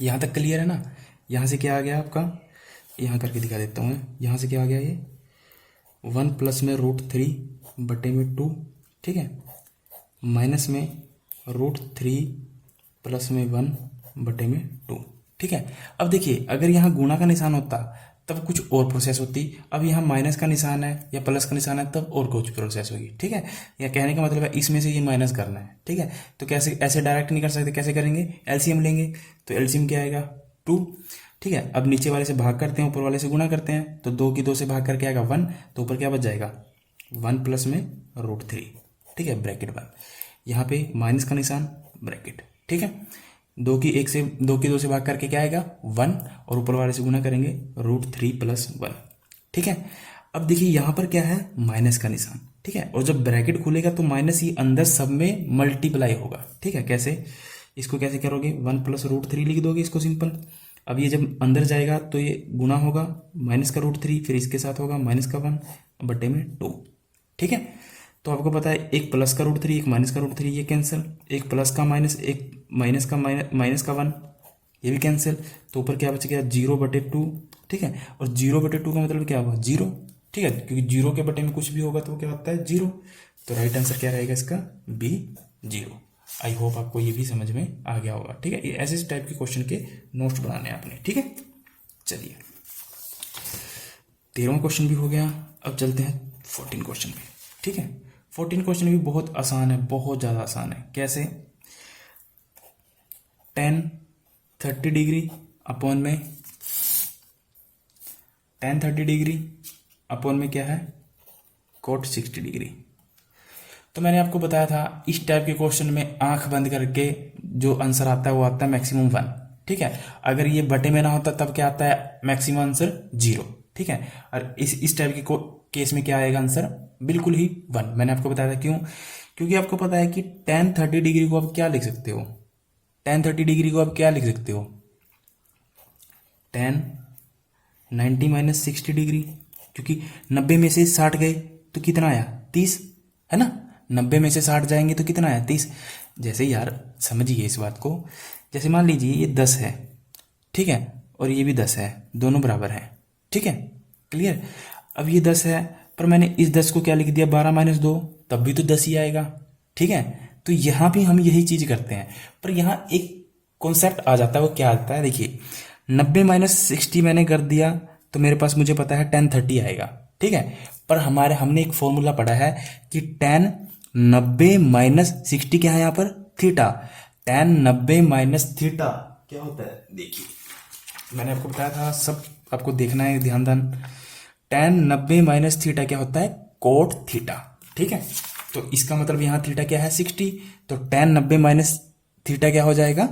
यहाँ तक क्लियर है ना। यहाँ से क्या आ गया आपका, यहाँ करके दिखा देता हूँ मैं, यहाँ से क्या आ गया ये 1 प्लस में √3/2, ठीक है, माइनस में √3 प्लस में 1/2, ठीक है। अब देखिए अगर यहाँ गुणा का निशान होता तब कुछ और प्रोसेस होती, अब यहाँ माइनस का निशान है या प्लस का निशान है तब और कुछ प्रोसेस होगी, ठीक है। या कहने का मतलब है इसमें से ये माइनस करना है, ठीक है। तो कैसे, ऐसे डायरेक्ट नहीं कर सकते, कैसे करेंगे, एलसीएम लेंगे, तो एलसीएम क्या आएगा 2, ठीक है। अब नीचे वाले से भाग करते हैं, ऊपर वाले से गुणा करते हैं, तो 2 की 2 से भाग करके आएगा 1, तो ऊपर क्या बच जाएगा 1 प्लस में √3, ठीक है, ब्रैकेट 1, यहाँ पे माइनस का निशान ब्रैकेट, ठीक है। 2 की 2 से भाग करके क्या आएगा 1 और ऊपर वाले से गुना करेंगे √3 प्लस 1, ठीक है। अब देखिए यहाँ पर क्या है माइनस का निशान, ठीक है, और जब ब्रैकेट खुलेगा तो माइनस ही अंदर सब में मल्टीप्लाई होगा, ठीक है। कैसे, इसको कैसे करोगे 1 प्लस √3 लिख दोगे इसको सिंपल। अब ये जब अंदर जाएगा तो ये गुना होगा माइनस का √3, फिर इसके साथ होगा माइनस का 1/2, ठीक है। तो आपको पता है एक प्लस का √3 एक माइनस का √3 ये कैंसिल, एक प्लस का माइनस एक माइनस का 1 ये भी कैंसिल, तो ऊपर क्या बच गया 0/2, ठीक है। और 0/2 का मतलब क्या हुआ 0, ठीक है, क्योंकि 0 के बटे में कुछ भी होगा तो क्या होता है 0। तो राइट आंसर क्या रहेगा इसका B 0। आई होप आपको ये भी समझ में आ गया होगा, ठीक है। ऐसे टाइप के क्वेश्चन के नोट्स बनाने हैं आपने, ठीक है। चलिए 13वां क्वेश्चन भी हो गया, अब चलते हैं 14 क्वेश्चन पे, ठीक है। 14 क्वेश्चन भी बहुत आसान है, बहुत ज़्यादा आसान है। कैसे, tan 30 डिग्री अपॉन में tan 30 डिग्री अपॉन में क्या है cot 60 डिग्री। तो मैंने आपको बताया था इस टाइप के क्वेश्चन में आंख बंद करके जो आंसर आता है वो आता है मैक्सिमम 1, ठीक है। अगर ये बटे में ना होता तब क्या आता है मैक्सिमम आंसर 0, ठीक है। और इस टाइप के केस में क्या आएगा आंसर बिल्कुल ही 1। मैंने आपको बताया था क्यों, क्योंकि आपको पता है कि tan 30 डिग्री को आप क्या लिख सकते हो, tan 30 डिग्री को आप क्या लिख सकते हो tan 90 - 60 डिग्री, क्योंकि 90 में से 60 गए तो कितना आया 30, है ना। 90 में से 60 जाएंगे तो कितना आया 30। जैसे यार समझिए इस बात को, जैसे मान लीजिए ये 10 है, ठीक है, और ये भी 10 है, दोनों बराबर है, ठीक है, क्लियर। अब ये 10 है पर मैंने इस 10 को क्या लिख दिया 12 - 2, तब भी तो 10 ही आएगा, ठीक है। तो यहाँ भी हम यही चीज करते हैं, पर यहाँ एक कॉन्सेप्ट आ जाता है, वो क्या आता है देखिए 90 - 60 मैंने कर दिया तो मेरे पास मुझे पता है tan 30 आएगा, ठीक है। पर हमने एक फॉर्मूला पढ़ा है कि tan 90 - 60 क्या है यहाँ पर थीटा, tan 90 - थीटा क्या होता है देखिए, मैंने आपको बताया था, सब आपको देखना है, ध्यान tan 90 - थीटा क्या होता है कोट थीटा, ठीक है। तो इसका मतलब यहाँ थीटा क्या है 60, तो tan 90 - थीटा क्या हो जाएगा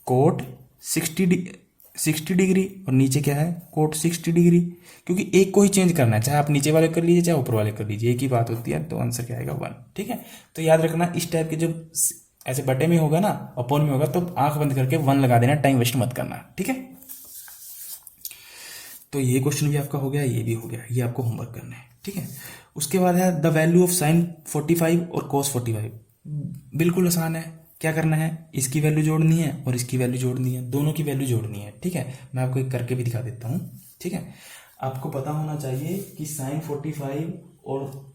कोट 60 डिग्री और नीचे क्या है कोट 60 डिग्री, क्योंकि एक को ही चेंज करना है, चाहे आप नीचे वाले कर लीजिए चाहे ऊपर वाले कर लीजिए, एक ही बात होती है। तो आंसर क्या आएगा 1। ठीक है, तो याद रखना इस टाइप के जब ऐसे बटे में होगा ना, अपोन में होगा, तो आंख बंद करके 1 लगा देना, टाइम वेस्ट मत करना। ठीक है, तो ये क्वेश्चन भी आपका हो गया, ये भी हो गया, ये आपको होमवर्क करना है। ठीक है, उसके बाद है द वैल्यू ऑफ साइन 45 और कॉस 45। बिल्कुल आसान है, क्या करना है, इसकी वैल्यू जोड़नी है और इसकी वैल्यू जोड़नी है, दोनों की वैल्यू जोड़नी है। ठीक है, मैं आपको एक करके भी दिखा देता हूँ। ठीक है, आपको पता होना चाहिए कि साइन 45 और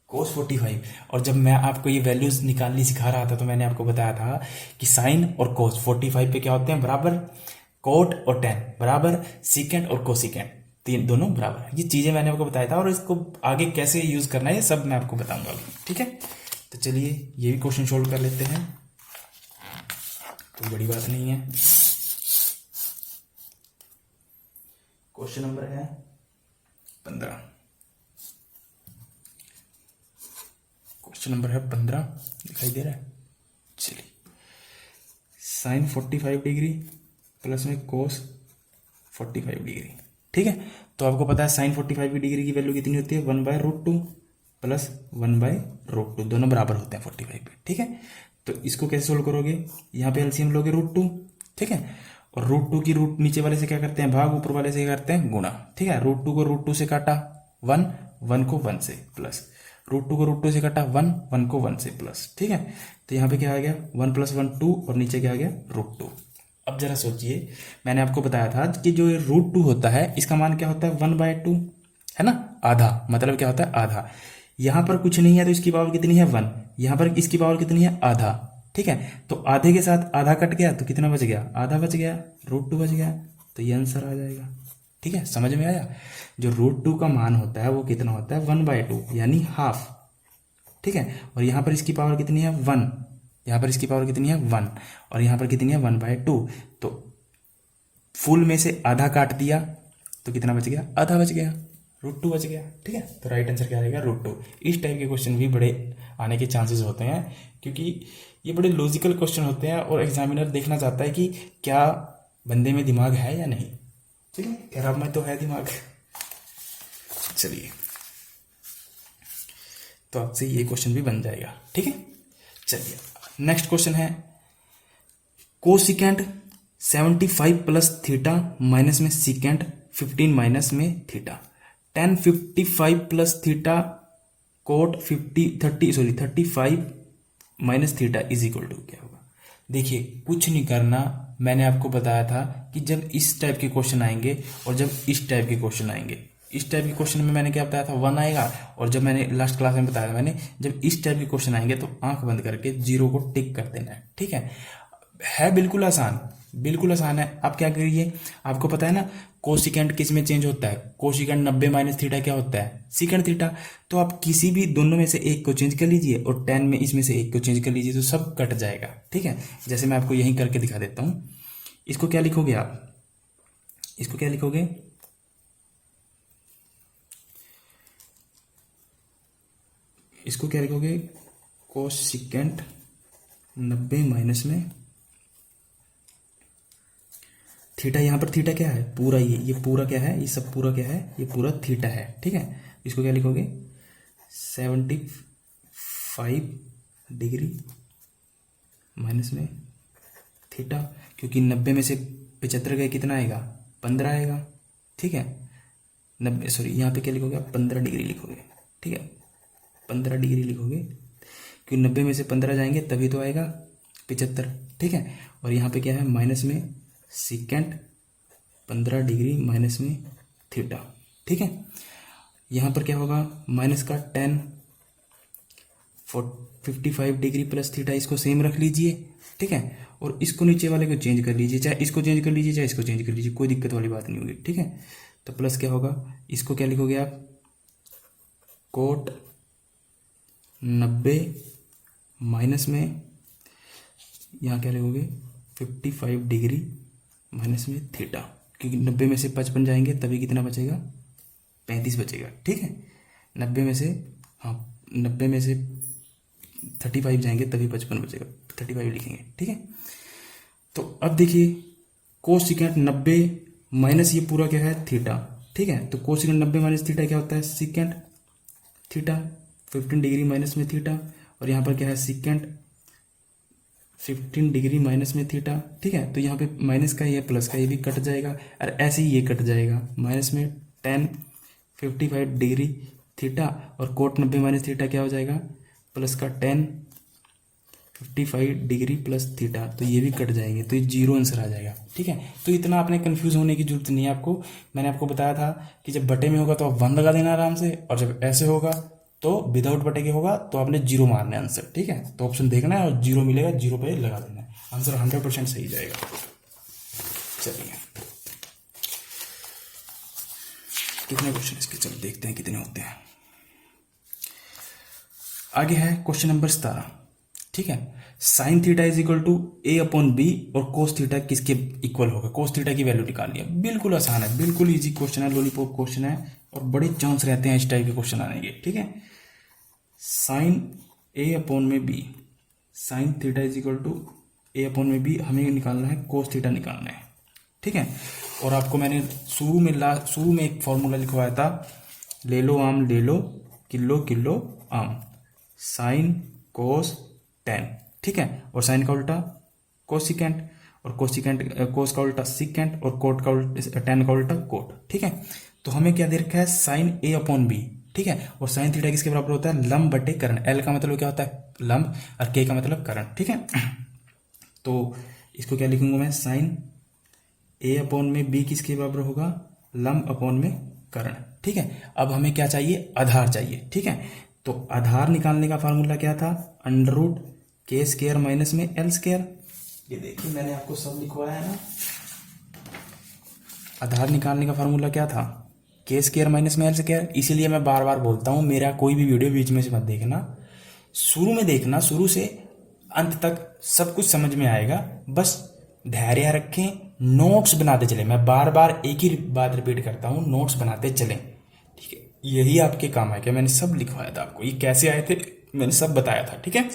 कोस 45, और जब मैं आपको ये वैल्यूज निकालनी सिखा रहा था तो मैंने आपको बताया था कि साइन और कोस 45 पे क्या होते हैं बराबर, कोट और टेन बराबर, सीकेंट और कोसिकेंट तीन दोनों बराबर। ये चीजें मैंने आपको बताया था, और इसको आगे कैसे यूज करना है ये सब मैं आपको बताऊंगा अभी। ठीक है, तो चलिए ये भी क्वेश्चन सोल्व कर लेते हैं, कोई बड़ी बात नहीं है। क्वेश्चन नंबर है 15। क्वेश्चन नंबर है 15, दिखाई दे रहा है। चलिए, साइन 45 डिग्री प्लस में कोस 45 डिग्री। ठीक है, तो आपको पता है साइन 45 डिग्री की वैल्यू कितनी होती है, 1/√2 प्लस 1/√2, दोनों बराबर होते हैं 45 पे। ठीक है, तो इसको कैसे सोल्व करोगे, यहाँ पे एलसीएम लोगे √2। ठीक है, और √2 की रूट नीचे वाले से क्या करते हैं भाग, ऊपर वाले से क्या करते हैं गुणा। ठीक है, √2 को √2 से काटा 1, 1 को 1 से प्लस, √2 को √2 से काटा 1, 1 को 1 से प्लस। ठीक है, तो यहाँ पे क्या आ गया 1 + 1 2, और नीचे क्या आ गया √2। अब जरा सोचिए, मैंने आपको बताया था कि जो ये √2 होता है इसका मान क्या होता है 1/2, है ना, आधा, मतलब क्या होता है आधा। यहाँ पर कुछ नहीं है तो इसकी पावर कितनी है 1, यहाँ पर इसकी पावर कितनी है आधा। ठीक है, तो आधे के साथ आधा कट गया तो कितना बच गया, आधा बच गया, √2 बच गया, तो ये आंसर आ जाएगा। ठीक है, समझ में आया, जो √2 का मान होता है वो कितना होता है 1/2 यानी हाफ। ठीक है, और यहाँ पर इसकी पावर कितनी है 1, यहाँ पर इसकी पावर कितनी है 1, और यहाँ पर कितनी है 1/2, तो फुल में से आधा काट दिया तो कितना बच गया, आधा बच गया, √2 बच गया। ठीक है, तो राइट आंसर क्या रहेगा √2। इस टाइप के क्वेश्चन भी बड़े आने के चांसेस होते हैं, क्योंकि ये बड़े लॉजिकल क्वेश्चन होते हैं और एग्जामिनर देखना चाहता है कि क्या बंदे में दिमाग है या नहीं। ठीक है, खैर में तो है दिमाग। चलिए, तो आपसे ये क्वेश्चन भी बन जाएगा। ठीक है, चलिए नेक्स्ट क्वेश्चन है कोसिकेंट 75 प्लस थीटा माइनस में सीकेंट 15 माइनस में theta, tan 55 plus theta cot 35 minus theta is equal to क्या होगा। देखिए कुछ नहीं करना, मैंने आपको बताया था कि जब इस टाइप के क्वेश्चन आएंगे और जब इस टाइप के क्वेश्चन आएंगे, इस टाइप के क्वेश्चन में मैंने क्या बताया था 1 आएगा, और जब मैंने लास्ट क्लास में बताया था मैंने, जब इस टाइप के क्वेश्चन आएंगे तो आंख बंद करके 0 को टिक कर देना है। ठीक है बिल्कुल आसान, बिल्कुल आसान है। आप क्या करिए, आपको पता है ना कोसिकेंट किस में चेंज होता है, कोसिकेंट 90 माइनस थीटा क्या होता है सीकेंट थीटा, तो आप किसी भी दोनों में से एक को चेंज कर लीजिए और 10 में इसमें से एक को चेंज कर लीजिए तो सब कट जाएगा। ठीक है, जैसे मैं आपको यहीं करके दिखा देता हूं, इसको क्या लिखोगे आप, इसको क्या लिखोगे, इसको क्या लिखोगे कोसिकेंट 90 माइनस में थीटा, यहां पर थीटा क्या है पूरा, ये पूरा क्या है, ये सब पूरा क्या है, ये पूरा थीटा है। ठीक है, इसको क्या लिखोगे 75 डिग्री माइनस में थीटा, क्योंकि 90 में से 75 गए कितना आएगा 15 आएगा। ठीक है, 90 सॉरी यहाँ पे क्या लिखोगे आप 15 डिग्री लिखोगे। ठीक है, 15 डिग्री लिखोगे, क्योंकि 90 में से 15 जाएंगे तभी तो आएगा 75। ठीक है, और यहाँ पे क्या है माइनस में सीकेंट 15 डिग्री माइनस में थीटा। ठीक है, यहाँ पर क्या होगा माइनस का tan 55 डिग्री प्लस थीटा, इसको सेम रख लीजिए। ठीक है, और इसको नीचे वाले को चेंज कर लीजिए, चाहे इसको चेंज कर लीजिए चाहे इसको चेंज कर लीजिए, कोई दिक्कत वाली बात नहीं होगी। ठीक है, तो प्लस क्या होगा, इसको क्या लिखोगे आप कोट 90 माइनस में यहाँ क्या लिखोगे 55 डिग्री माइनस में थीटा, क्योंकि 90 में से 55 जाएंगे तभी कितना बचेगा 35 बचेगा। ठीक है, 90 में से 35 जाएंगे तभी 55 बचेगा, 35 लिखेंगे। ठीक है, तो अब देखिए कोसिकेंट 90 माइनस ये पूरा क्या है थीटा, ठीक है। तो कोसिकेंट 90 माइनस थीटा क्या होता है सिकेंट थीटा, 15 डिग्री माइनस में थीटा, और यहाँ पर क्या है सिकेंट 15 डिग्री माइनस में थीटा, ठीक है। तो यहाँ पे माइनस का ये प्लस का ये भी कट जाएगा, और ऐसे ही ये कट जाएगा, माइनस में 10 55 डिग्री थीटा, और कोट 90 माइनस थीटा क्या हो जाएगा प्लस का 10 55 डिग्री प्लस थीटा, तो ये भी कट जाएंगे, तो ये जीरो आंसर आ जाएगा, ठीक है। तो इतना आपने कंफ्यूज होने की जरूरत नहीं है आपको। मैंने आपको बताया था कि जब बटे में होगा तो आप 1 लगा देना आराम से, और जब ऐसे होगा तो विदाउट बटे के होगा तो आपने जीरो मारना है आंसर, ठीक है। तो ऑप्शन देखना है और जीरो मिलेगा, जीरो पे लगा देना है, आंसर 100% सही जाएगा। चलिए कितने क्वेश्चन इसके, चलो देखते हैं कितने होते हैं। आगे है क्वेश्चन नंबर 17, ठीक है। Sine theta is equal to a upon b और कोस थीटा किसके इक्वल होगा, कोस थीटा की वैल्यू निकालनी है। बिल्कुल आसान है, बिल्कुल इजी क्वेश्चन है, लॉलीपॉप क्वेश्चन है, और बड़े चांस रहते हैं इस टाइप के क्वेश्चन आने के, ठीक है। साइन ए अपॉन में b, sine theta is equal to a upon में बी, हमें निकालना है कोस थीटा निकालना है, ठीक है। और आपको मैंने शुरू में एक फॉर्मूला लिखवाया था, ले लो आम ले लो किलो किलो आम, साइन कोस टेन, ठीक है। और साइन का उल्टा कोसिकेंट, और कोस का उल्टा सिकेंट, और कोट का उल्टा टेन का उल्टा कोट, ठीक है। तो हमें क्या दे रखा है साइन ए अपॉन बी, ठीक है। और साइन थीटा किसके बराबर होता है लंब बटे कर्ण, एल का मतलब क्या होता है लंब, और के का मतलब कर्ण, ठीक है। तो इसको क्या लिखूंगा मैं, साइन ए अपॉन में बी किसके बराबर होगा लंब अपॉन में कर्ण, ठीक है। अब हमें क्या चाहिए आधार चाहिए, ठीक है। तो आधार निकालने का फार्मूला क्या था, अंडर रूट के स्क्वायर माइनस में एल स्क्वायर, ये देखिए मैंने आपको सब लिखवाया है ना। आधार निकालने का फार्मूला क्या था के स्क्वायर माइनस में एल स्क्वायर, इसीलिए मैं बार बार बोलता हूं मेरा कोई भी वीडियो बीच में से मत देखना, शुरू में देखना, शुरू से अंत तक सब कुछ समझ में आएगा, बस धैर्य रखें, नोट्स बनाते चले। मैं बार बार एक ही बात रिपीट करता हूं, नोट्स बनाते चलें, ठीक है। यही आपके काम है, क्या मैंने सब लिखवाया था आपको, ये कैसे आए थे मैंने सब बताया था, ठीक है।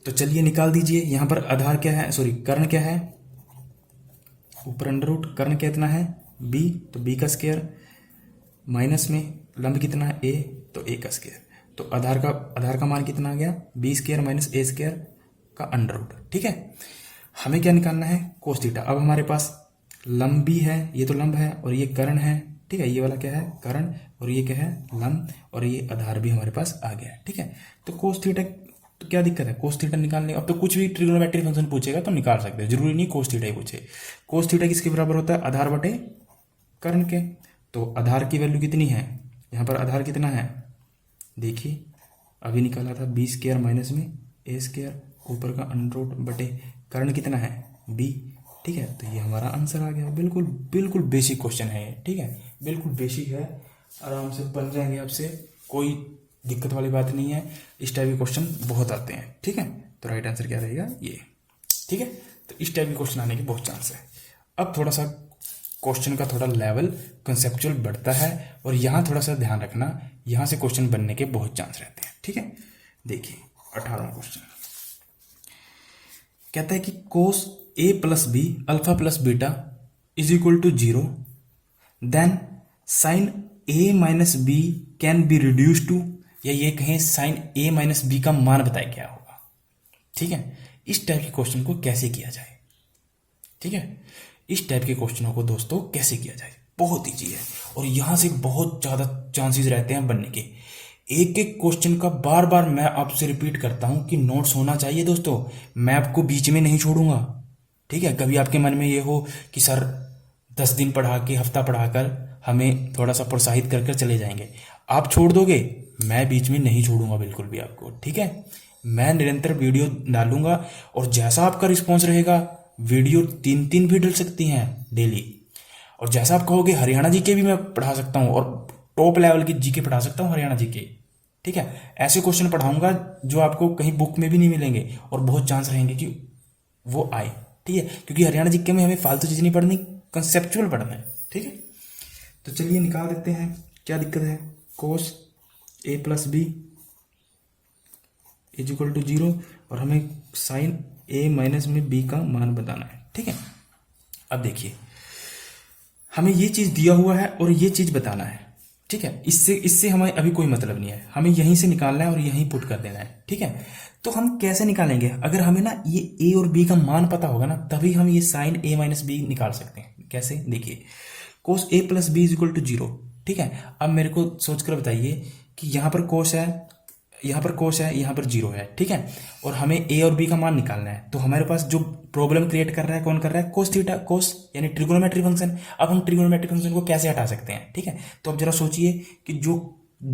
तो चलिए निकाल दीजिए, यहां पर आधार क्या है, सॉरी कर्ण क्या है, ऊपर अंडर रूट, कर्ण कितना है बी, तो बी का स्क्वायर माइनस में लंब कितना है ए, तो ए का स्क्वायर, तो आधार का मान कितना आ गया बी स्क्वायर माइनस ए स्क्वायर का अंडर रूट, ठीक है। हमें क्या निकालना है कोस थीटा। अब हमारे पास लंब भी है, ये तो लंब है, और ये कर्ण है, ठीक है। ये वाला क्या है कर्ण, और ये क्या है लंब, और ये आधार भी हमारे पास आ गया है, ठीक है। तो कोस थीटा, तो क्या दिक्कत है कोस थीटा निकालने, अब तो कुछ भी ट्रिग्नोमेट्रिक फंक्शन पूछेगा तो निकाल सकते हैं, जरूरी नहीं कोस थीटा ही पूछे। कोस थीटा किसके बराबर होता है आधार बटे कर्ण के, तो आधार की वैल्यू कितनी है, यहाँ पर आधार कितना है देखिए, अभी निकाला था बी स्क्वायर माइनस में ए स्क्वायर, ऊपर का अंडर रूट बटे कर्ण कितना है बी, ठीक है। तो ये हमारा आंसर आ गया, बिल्कुल बिल्कुल बेसिक क्वेश्चन है ये, ठीक है, बिल्कुल बेसिक है, आराम से बन जाएंगे आपसे, कोई दिक्कत वाली बात नहीं है। इस टाइप के क्वेश्चन बहुत आते हैं, ठीक है। तो राइट आंसर क्या रहेगा ये, ठीक है। तो इस टाइप के क्वेश्चन आने के बहुत चांस है। अब थोड़ा सा क्वेश्चन का थोड़ा लेवल कंसेप्चुअल बढ़ता है, और यहाँ थोड़ा सा ध्यान रखना, यहाँ से क्वेश्चन बनने के बहुत चांस रहते हैं, ठीक है। देखिए 18वां क्वेश्चन कहता है कि cos A plus B alpha plus beta is equal to 0, then sine A minus B can be reduce to, या ये कहें साइन ए माइनस बी का मान बताए क्या होगा, ठीक है। इस टाइप के क्वेश्चन को कैसे किया जाए, ठीक है। इस टाइप के क्वेश्चनों को दोस्तों कैसे किया जाए, बहुत ईजी है, और यहां से बहुत ज्यादा चांसेस रहते हैं बनने के। एक एक क्वेश्चन का बार बार मैं आपसे रिपीट करता हूं कि नोट्स होना चाहिए दोस्तों, मैं आपको बीच में नहीं छोड़ूंगा, ठीक है। कभी आपके मन में ये हो कि सर 10 दिन पढ़ा के हफ्ता पढ़ाकर हमें थोड़ा सा प्रोत्साहित कर चले जाएंगे, आप छोड़ दोगे, मैं बीच में नहीं छोड़ूंगा बिल्कुल भी आपको, ठीक है। मैं निरंतर वीडियो डालूंगा, और जैसा आपका रिस्पॉन्स रहेगा वीडियो 3 भी डल सकती हैं डेली, और जैसा आप कहोगे हरियाणा जीके भी मैं पढ़ा सकता हूँ, और टॉप लेवल की जीके पढ़ा सकता हूँ हरियाणा जीके, ठीक है। ऐसे क्वेश्चन पढ़ाऊंगा जो आपको कहीं बुक में भी नहीं मिलेंगे, और बहुत चांस रहेंगे कि वो आए, ठीक है। क्योंकि हरियाणा जीके में हमें फालतू चीज नहीं पढ़नी, कंसेप्चुअल पढ़ना है, ठीक है। तो चलिए निकाल देते हैं, क्या दिक्कत है, cos A plus B is equal to 0, और हमें साइन ए माइनस में बी का मान बताना है, ठीक है। अब देखिए, हमें ये चीज दिया हुआ है और ये चीज बताना है, ठीक है। इससे इससे हमें अभी कोई मतलब नहीं है, हमें यहीं से निकालना है और यहीं पुट कर देना है, ठीक है। तो हम कैसे निकालेंगे? अगर हमें ना ये ए और बी का मान पता होगा ना, तभी हम ये साइन ए माइनस बी निकाल सकते हैं। कैसे? देखिए, cos A plus B is equal to 0, ठीक है। अब मेरे को सोचकर बताइए कि यहाँ पर कोस है, यहाँ पर कोस है, यहाँ पर 0 है, ठीक है। और हमें ए और बी का मान निकालना है, तो हमारे पास जो प्रॉब्लम क्रिएट कर रहा है कौन कर रहा है? कोस थीटा, कोस यानी ट्रिगोनोमेट्री फंक्शन। अब हम ट्रिगोनोमेट्री फंक्शन को कैसे हटा सकते हैं, ठीक है। तो अब जरा सोचिए कि जो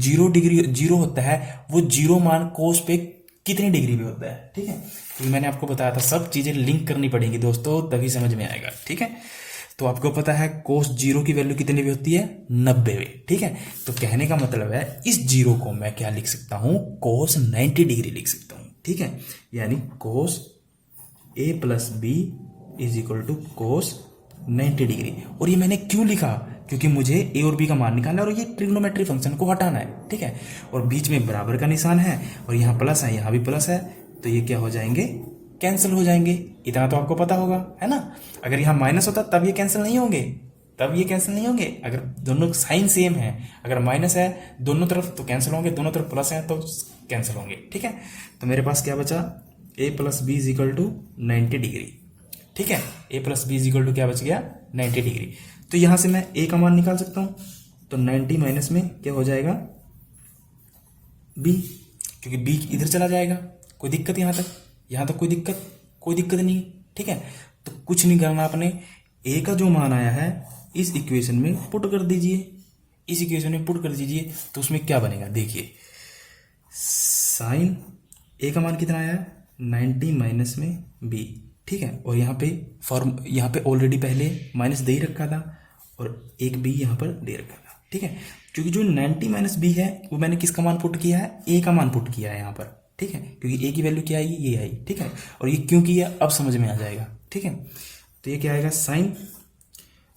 0 डिग्री 0 होता है, वो 0 मान कोस पे कितनी डिग्री पे होता है, ठीक है। तो मैंने आपको बताया था सब चीजें लिंक करनी पड़ेंगी दोस्तों, तभी समझ में आएगा, ठीक है। तो आपको पता है कोस 0 की वैल्यू कितनी भी होती है? 90, ठीक है। तो कहने का मतलब है इस 0 को मैं क्या लिख सकता हूं? कोस 90 डिग्री लिख सकता हूं, ठीक है। यानी cos A plus B is equal to cos 90 degree. और ये मैंने क्यों लिखा? क्योंकि मुझे ए और बी का मान निकालना है और ये ट्रिग्नोमेट्री फंक्शन को हटाना है, ठीक है। और बीच में बराबर का निशान है और यहाँ प्लस है, यहाँ भी प्लस है, तो ये क्या हो जाएंगे? कैंसिल हो जाएंगे। इतना तो आपको पता होगा, है ना। अगर यहाँ माइनस होता तब ये कैंसिल नहीं होंगे, तब ये कैंसिल नहीं होंगे। अगर दोनों साइन सेम है, अगर माइनस है दोनों तरफ तो कैंसिल होंगे, दोनों तरफ प्लस है तो कैंसिल होंगे, ठीक है। तो मेरे पास क्या बचा? A plus B is equal to 90 degree, ठीक है। A plus B is equal to क्या बच गया? 90 डिग्री। तो यहां से मैं ए का मान निकाल सकता हूं, तो 90 माइनस में क्या हो जाएगा? बी, क्योंकि बी इधर चला जाएगा। कोई दिक्कत यहां तक कोई दिक्कत नहीं, ठीक है। तो कुछ नहीं करना आपने, ए का जो मान आया है इस इक्वेशन में पुट कर दीजिए, इस इक्वेशन में पुट कर दीजिए। तो उसमें क्या बनेगा? देखिए, साइन ए का मान कितना आया है? 90 माइनस में बी, ठीक है। और यहाँ पे ऑलरेडी पहले माइनस दे ही रखा था और एक बी यहाँ पर दे रखा था, ठीक है। क्योंकि जो 90 माइनस बी है वो मैंने किसका मान पुट किया है? ए का मान पुट किया है यहाँ पर, ठीक है। क्योंकि ए की वैल्यू क्या आएगी? ये आई, ठीक है। और ये क्यों किया अब समझ में आ जाएगा, ठीक है। तो ये क्या आएगा? साइन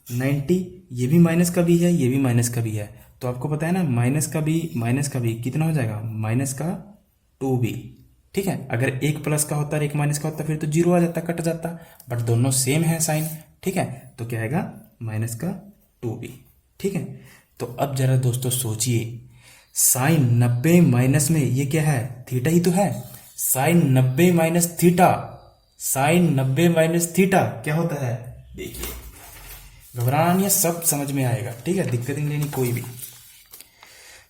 90, ये भी माइनस का भी है, ये भी माइनस का भी है, तो आपको पता है ना माइनस का भी कितना हो जाएगा? माइनस का 2b, ठीक है। अगर एक प्लस का होता और एक माइनस का होता फिर तो 0 आ जाता, कट जाता, बट दोनों सेम है साइन, ठीक है। तो क्या आएगा? माइनस का 2b, ठीक है। तो अब जरा दोस्तों सोचिए, साइन 90 माइनस में ये क्या है? थीटा ही तो है। Sine 90 minus theta, sine 90 minus theta क्या होता है? देखिए, घबराना नहीं है, सब समझ में आएगा, ठीक है। दिक्कत नहीं लेनी कोई भी।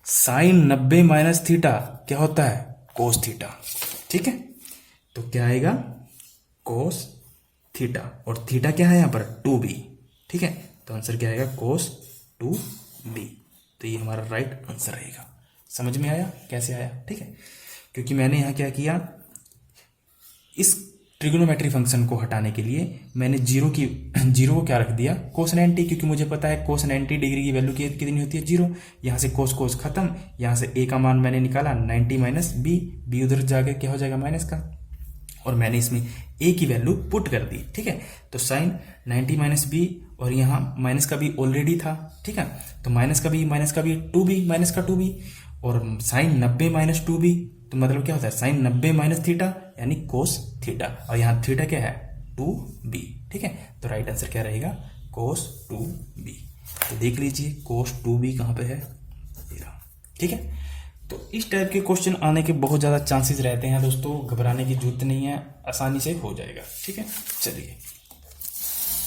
साइन 90 माइनस थीटा क्या होता है? कोस थीटा, ठीक है। तो क्या आएगा? कोस थीटा, और थीटा क्या है यहाँ पर? 2b, ठीक है। तो आंसर क्या आएगा? कोस 2b। तो ये हमारा राइट आंसर रहेगा। समझ में आया कैसे आया? ठीक है। क्योंकि मैंने यहाँ क्या किया, इस ट्रिगोनोमेट्री फंक्शन को हटाने के लिए मैंने जीरो को क्या रख दिया? कोस 90, क्योंकि मुझे पता है कोस 90 डिग्री की वैल्यू कितनी होती है? 0। यहाँ से कोस खत्म, यहाँ से ए का मान मैंने निकाला 90 माइनस बी उधर जाके क्या हो जाएगा? माइनस का, और मैंने इसमें ए की वैल्यू पुट कर दी, ठीक है। तो साइन 90 माइनस बी, और यहाँ माइनस का बी ऑलरेडी था, ठीक है। तो माइनस का बी 2b, माइनस का 2b, और साइन 90 माइनस 2b, तो मतलब क्या होता है? साइन 90 माइनस थीटा यानी कोस थीटा, और यहाँ थीटा क्या है? 2b, ठीक है। तो राइट आंसर क्या रहेगा? कोस 2b। तो देख लीजिए कोस 2b कहाँ पे है, ठीक है। तो इस टाइप के क्वेश्चन आने के बहुत ज़्यादा चांसेस रहते हैं दोस्तों, घबराने की जरूरत नहीं है, आसानी से हो जाएगा, ठीक है। चलिए,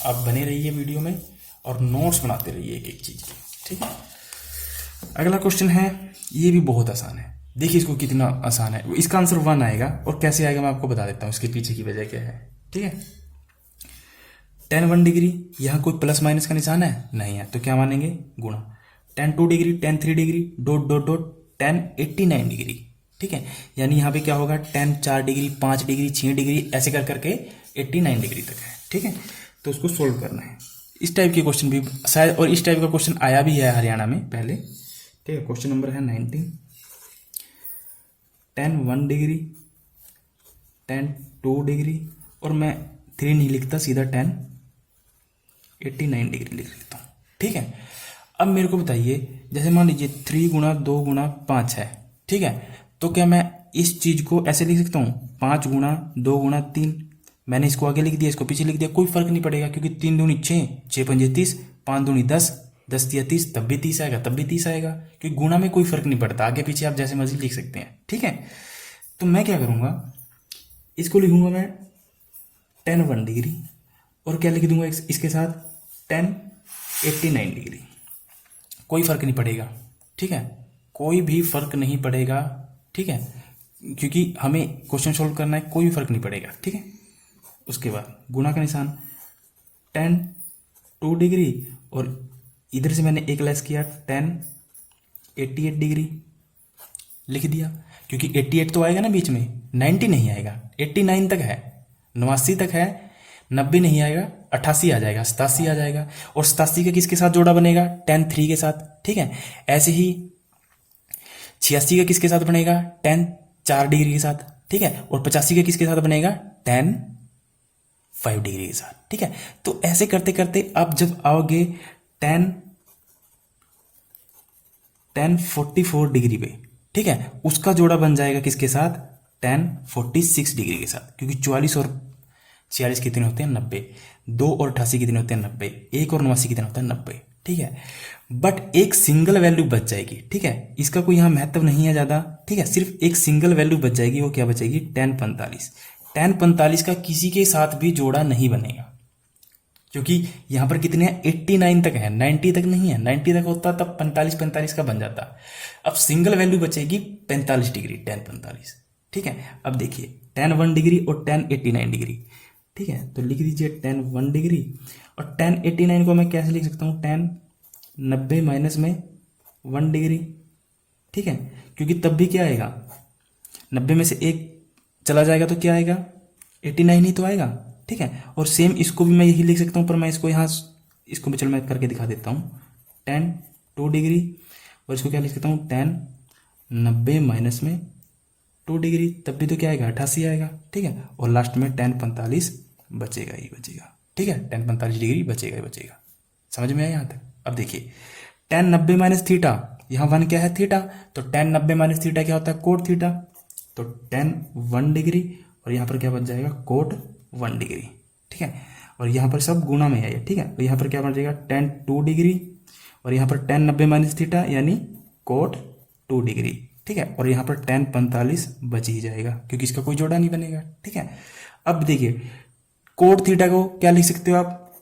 आप बने रहिए वीडियो में और नोट्स बनाते रहिए एक एक चीज़ की, ठीक है। अगला क्वेश्चन है, ये भी बहुत आसान है, देखिए इसको कितना आसान है। इसका आंसर 1 आएगा, और कैसे आएगा मैं आपको बता देता हूँ, इसके पीछे की वजह क्या है, ठीक है। tan 1 डिग्री, यहाँ कोई प्लस माइनस का निशान है? नहीं है, तो क्या मानेंगे? गुणा। tan 2 degree, tan 3 degree, dot dot dot tan 89 degree, ठीक है। यानी यहाँ पे क्या होगा? tan 4 डिग्री, 5 डिग्री, 6 डिग्री, ऐसे कर करके 89 डिग्री तक है, ठीक है। तो उसको सोल्व करना है। इस टाइप के क्वेश्चन भी शायद, और इस टाइप का क्वेश्चन आया भी है हरियाणा में पहले, ठीक है। क्वेश्चन नंबर है 19। tan 1 डिग्री, tan 2 डिग्री, और मैं 3 नहीं लिखता, सीधा tan 89 डिग्री लिख लेता हूँ, ठीक है। अब मेरे को बताइए, जैसे मान लीजिए 3 गुणा 2 गुणा 5 है, ठीक है। तो क्या मैं इस चीज को ऐसे लिख सकता हूँ? 5 गुणा 2 गुणा 3, मैंने इसको आगे लिख दिया, इसको पीछे लिख दिया, कोई फर्क नहीं पड़ेगा, क्योंकि 3 दूनी 6, 6 पंजे 30, 5 दूनी 10, 10 तिया 30, तब भी 30 आएगा, तब भी 30 आएगा, क्योंकि गुणा में कोई फर्क नहीं पड़ता, आगे पीछे आप जैसे मर्जी लिख सकते हैं। ठीक है, तो मैं क्या करूंगा, इसको लिखूंगा मैं tan 1 डिग्री, और क्या लिख दूंगा इसके साथ tan 89 डिग्री। कोई फर्क नहीं पड़ेगा। ठीक है, कोई भी फर्क नहीं पड़ेगा। ठीक है, क्योंकि हमें क्वेश्चन सोल्व करना है, कोई भी फर्क नहीं पड़ेगा। ठीक है, उसके बाद गुणा का निशान tan 2 डिग्री, और इधर से मैंने एक लेस किया tan 88 डिग्री, लिख दिया, क्योंकि 88 तो आएगा ना बीच में, 90 नहीं आएगा, 89 तक है, 89 तक है, 90 नहीं आएगा, 88 आ जाएगा, 87 आ जाएगा, और 87 का किसके साथ जोड़ा बनेगा, tan 3 के साथ। ठीक है, ऐसे ही 86 का किसके साथ बनेगा, tan 4 डिग्री के साथ। ठीक है, और 85 का किसके साथ बनेगा, tan 5 डिग्री के साथ। ठीक है, तो ऐसे करते करते आप जब आओगे tan 44 डिग्री पे, ठीक है, उसका जोड़ा बन जाएगा किसके साथ, tan 46 डिग्री के साथ, क्योंकि 44 और 46 कितने होते हैं, 90, 2 और 88 कितने होते हैं, 90, 1 और 89 कितने होता है, 90। ठीक है, बट एक सिंगल वैल्यू बच जाएगी। ठीक है, इसका कोई यहाँ महत्व नहीं है ज्यादा। ठीक है, सिर्फ एक सिंगल वैल्यू बच जाएगी, वो क्या बचेगी, tan 45। tan 45 का किसी के साथ भी जोड़ा नहीं बनेगा, क्योंकि यहां पर कितने हैं, 89 तक है, 90 तक नहीं है। 90 तक होता तब 45 का बन जाता। अब सिंगल वैल्यू बचेगी 45 डिग्री, tan 45। ठीक है, अब देखिए tan 1 डिग्री और tan 89 डिग्री। ठीक है, तो लिख दीजिए tan 1 डिग्री, और tan 89 को मैं कैसे लिख सकता हूँ, tan 90 माइनस में 1 डिग्री। ठीक है, क्योंकि तब भी क्या आएगा, 90 में से 1 चला जाएगा तो क्या आएगा, 89 ही तो आएगा। ठीक है, और सेम इसको भी मैं यही लिख सकता हूँ, पर मैं इसको यहाँ, इसको चलो मैं करके दिखा देता हूँ, tan 2 डिग्री, और इसको क्या लिख सकता हूँ, tan 90 माइनस में 2 डिग्री, तब भी तो क्या आएगा, 88 आएगा। ठीक है, और लास्ट में tan 45 बचेगा ही बचेगा। ठीक है, tan 45 डिग्री बचेगा ही बचेगा। समझ में आया यहाँ तक। अब देखिए tan 90 माइनस थीटा, यहाँ 1 क्या है, थीटा, तो tan 90 माइनस थीटा क्या होता है, कोट थीटा, तो tan 1 डिग्री, और यहाँ पर क्या बच जाएगा, कोट 1 डिग्री। ठीक है, और यहाँ पर सब गुणा में है। ठीक है, और यहाँ पर क्या बन जाएगा, tan 2 डिग्री, और यहाँ पर tan 90 माइनस थीटा यानी कोट 2 डिग्री। ठीक है, और यहाँ पर tan 45 बच ही जाएगा, क्योंकि इसका कोई जोड़ा नहीं बनेगा। ठीक है, अब देखिए कोट थीटा को क्या लिख सकते हो आप,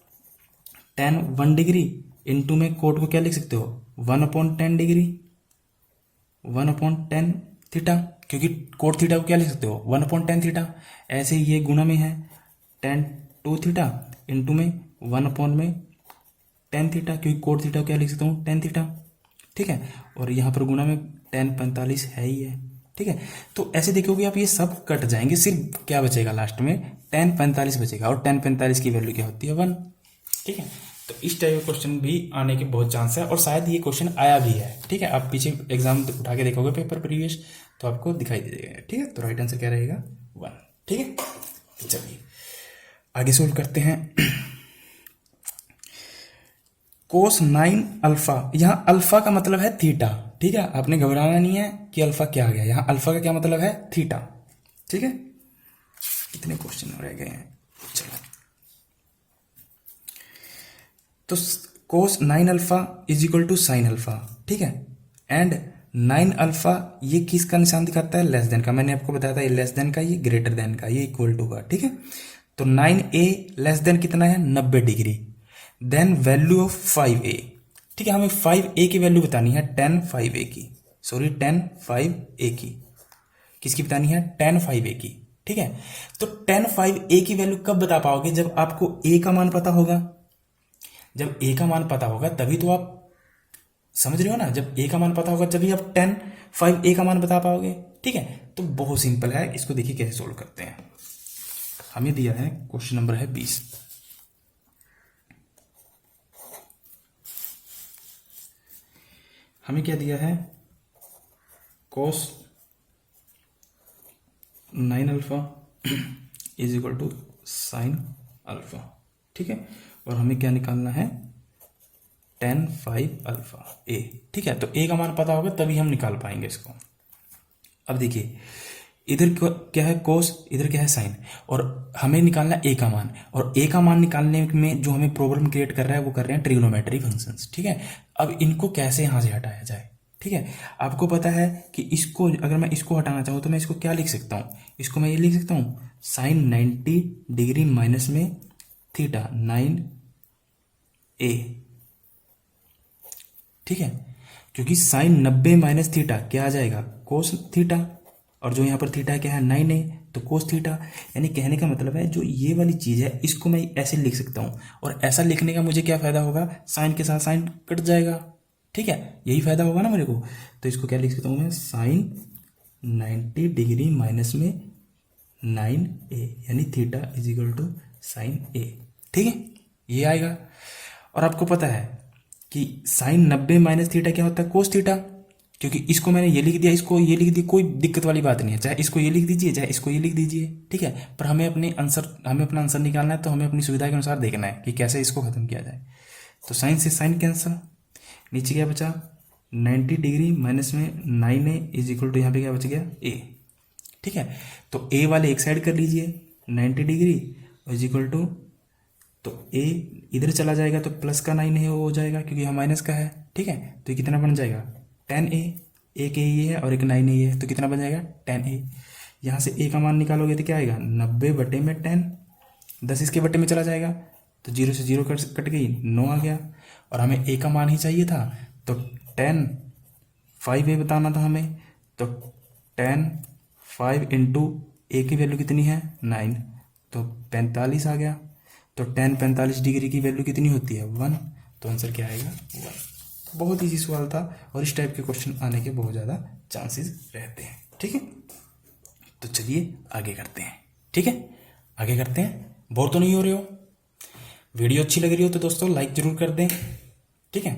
tan 1 डिग्री इंटू में कोट को क्या लिख सकते हो, 1/10 डिग्री, 1/10 थीटा, क्योंकि कोट थीटा को क्या लिख सकते हो, 1/10 थीटा। ऐसे ही ये गुणा में है tan 2 थीटा इंटू में 1/10 थीटा, क्योंकि कोट थीटा को क्या लिख सकता हूँ, tan थीटा। ठीक है, और यहाँ पर गुणा में tan 45 है ही है। ठीक है, तो ऐसे देखोगे आप, ये सब कट जाएंगे, सिर्फ क्या बचेगा लास्ट में, tan 45 बचेगा, और tan 45 की वैल्यू क्या होती है, 1। ठीक है, तो इस टाइप का क्वेश्चन भी आने के बहुत चांस है, और शायद ये क्वेश्चन आया भी है। ठीक है, आप पीछे एग्जाम उठा के देखोगे पेपर प्रीवियस, तो आपको दिखाई दे देगा। ठीक है, तो राइट आंसर क्या रहेगा, 1। ठीक है, तो चलिए आगे सोल्व करते हैं। कोस 9 अल्फा, यहाँ अल्फा का मतलब है थीटा। ठीक है, आपने घबराना नहीं है कि अल्फा क्या आ गया, यहाँ अल्फा का क्या मतलब है, थीटा। ठीक है, कितने क्वेश्चन रह गए हैं, चलो, तो cos 9 alpha is equal to sine alpha. ठीक है, एंड 9 अल्फा ये किसका निशान दिखाता है, लेस देन का। मैंने आपको बताया था ये लेस देन का, ये ग्रेटर देन का, ये इक्वल टू का। ठीक है, तो 9a लेस देन कितना है, 90 degree, then value of 5a। ठीक है, हमें 5a की वैल्यू बतानी है, tan 5a की, सॉरी tan 5a की, किसकी बतानी है, tan 5a की। ठीक है, तो tan 5a की वैल्यू कब बता पाओगे, जब आपको a का मान पता होगा। जब a का मान पता होगा तभी तो आप, समझ रहे हो ना, जब a का मान पता होगा तभी आप tan 5a का मान बता पाओगे। ठीक है, तो बहुत सिंपल है, इसको देखिए कैसे सोल्व करते हैं। हमें दिया है क्वेश्चन नंबर है 20। हमें क्या दिया है, cos 9 alpha is equal to sine alpha. ठीक है, और हमें क्या निकालना है, tan 5 अल्फा a। ठीक है, तो a का मान पता होगा तभी हम निकाल पाएंगे इसको। अब देखिए इधर क्या है कोस, इधर क्या है साइन, और हमें निकालना ए का मान, और ए का मान निकालने में जो हमें प्रॉब्लम क्रिएट कर रहा है वो कर रहे हैं ट्रिग्नोमेट्री फंक्शंस। ठीक है, अब इनको कैसे यहाँ से हटाया जाए। ठीक है, आपको पता है कि इसको अगर मैं इसको हटाना चाहूँ तो मैं इसको क्या लिख सकता हूँ, इसको मैं ये लिख सकता हूँ साइन 90 डिग्री माइनस में थीटा 9a। ठीक है, क्योंकि साइन 90 माइनस थीटा क्या आ जाएगा कोस थीटा, और जो यहाँ पर थीटा क्या है 9a, तो कोस थीटा। यानी कहने का मतलब है जो ये वाली चीज़ है इसको मैं ऐसे लिख सकता हूँ, और ऐसा लिखने का मुझे क्या फ़ायदा होगा, साइन के साथ साइन कट जाएगा। ठीक है, यही फ़ायदा होगा ना मेरे को। तो इसको क्या लिख सकता हूँ मैं, साइन 90 डिग्री माइनस में 9a, यानी theta is equal to sine a। ठीक है, ये आएगा। और आपको पता है कि साइन 90 माइनस थीटा क्या होता है, कोस थीटा। क्योंकि इसको मैंने ये लिख दिया, इसको ये लिख दिया, कोई दिक्कत वाली बात नहीं है, चाहे इसको ये लिख दीजिए चाहे इसको ये लिख दीजिए। ठीक है, पर हमें अपना आंसर निकालना है, तो हमें अपनी सुविधा के अनुसार देखना है कि कैसे इसको खत्म किया जाए। तो साइन से साइन कैंसिल, नीचे क्या बचा 90 डिग्री माइनस में 9a इज इक्वल टू यहाँ पे क्या बच गया a। ठीक है, तो a वाले एक साइड कर लीजिए 90 डिग्री इज इक्वल टू, तो a इधर चला जाएगा तो प्लस का 9 है वो हो जाएगा क्योंकि यहाँ माइनस का है। ठीक है, तो ये कितना बन जाएगा 10a, एक a ये है और एक 9a ये है, तो कितना बन जाएगा 10a। यहाँ से a का मान निकालोगे तो क्या आएगा 90 बटे में 10, 10 इसके बटे में चला जाएगा तो 0 से 0 कट गई, 9 आ गया। और हमें a का मान ही चाहिए था, तो 10 5a बताना था हमें, तो 10 5 इंटू a की वैल्यू कितनी है 9, तो 45 आ गया। तो 10 45 डिग्री की वैल्यू कितनी होती है 1, तो आंसर क्या आएगा 1। बहुत इजी सवाल था, और इस टाइप के क्वेश्चन आने के बहुत ज़्यादा चांसेस रहते हैं। ठीक है, तो चलिए आगे करते हैं। ठीक है, आगे करते हैं। बोर तो नहीं हो रहे हो, वीडियो अच्छी लग रही हो तो दोस्तों लाइक ज़रूर कर दें। ठीक है,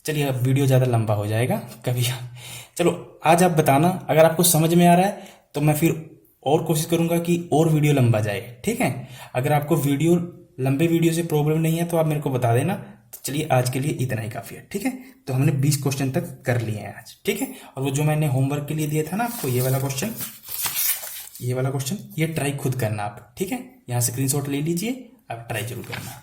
चलिए अब वीडियो ज़्यादा लंबा हो जाएगा कभी। चलो आज आप बताना, अगर आपको समझ में आ रहा है तो मैं फिर और कोशिश करूंगा कि और वीडियो लंबा जाए। ठीक है, अगर आपको लंबे वीडियो से प्रॉब्लम नहीं है तो आप मेरे को बता देना। तो चलिए आज के लिए इतना ही काफ़ी है। ठीक है, तो हमने 20 क्वेश्चन तक कर लिए हैं आज। ठीक है, और वो जो मैंने होमवर्क के लिए दिया था ना आपको, ये वाला क्वेश्चन ये ट्राई खुद करना आप। ठीक है, यहाँ से स्क्रीनशॉट ले लीजिए, आप ट्राई जरूर करना।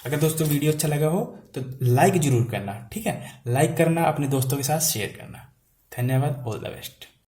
अगर दोस्तों वीडियो अच्छा लगा हो तो लाइक जरूर करना। ठीक है, लाइक करना, अपने दोस्तों के साथ शेयर करना। धन्यवाद, ऑल द बेस्ट।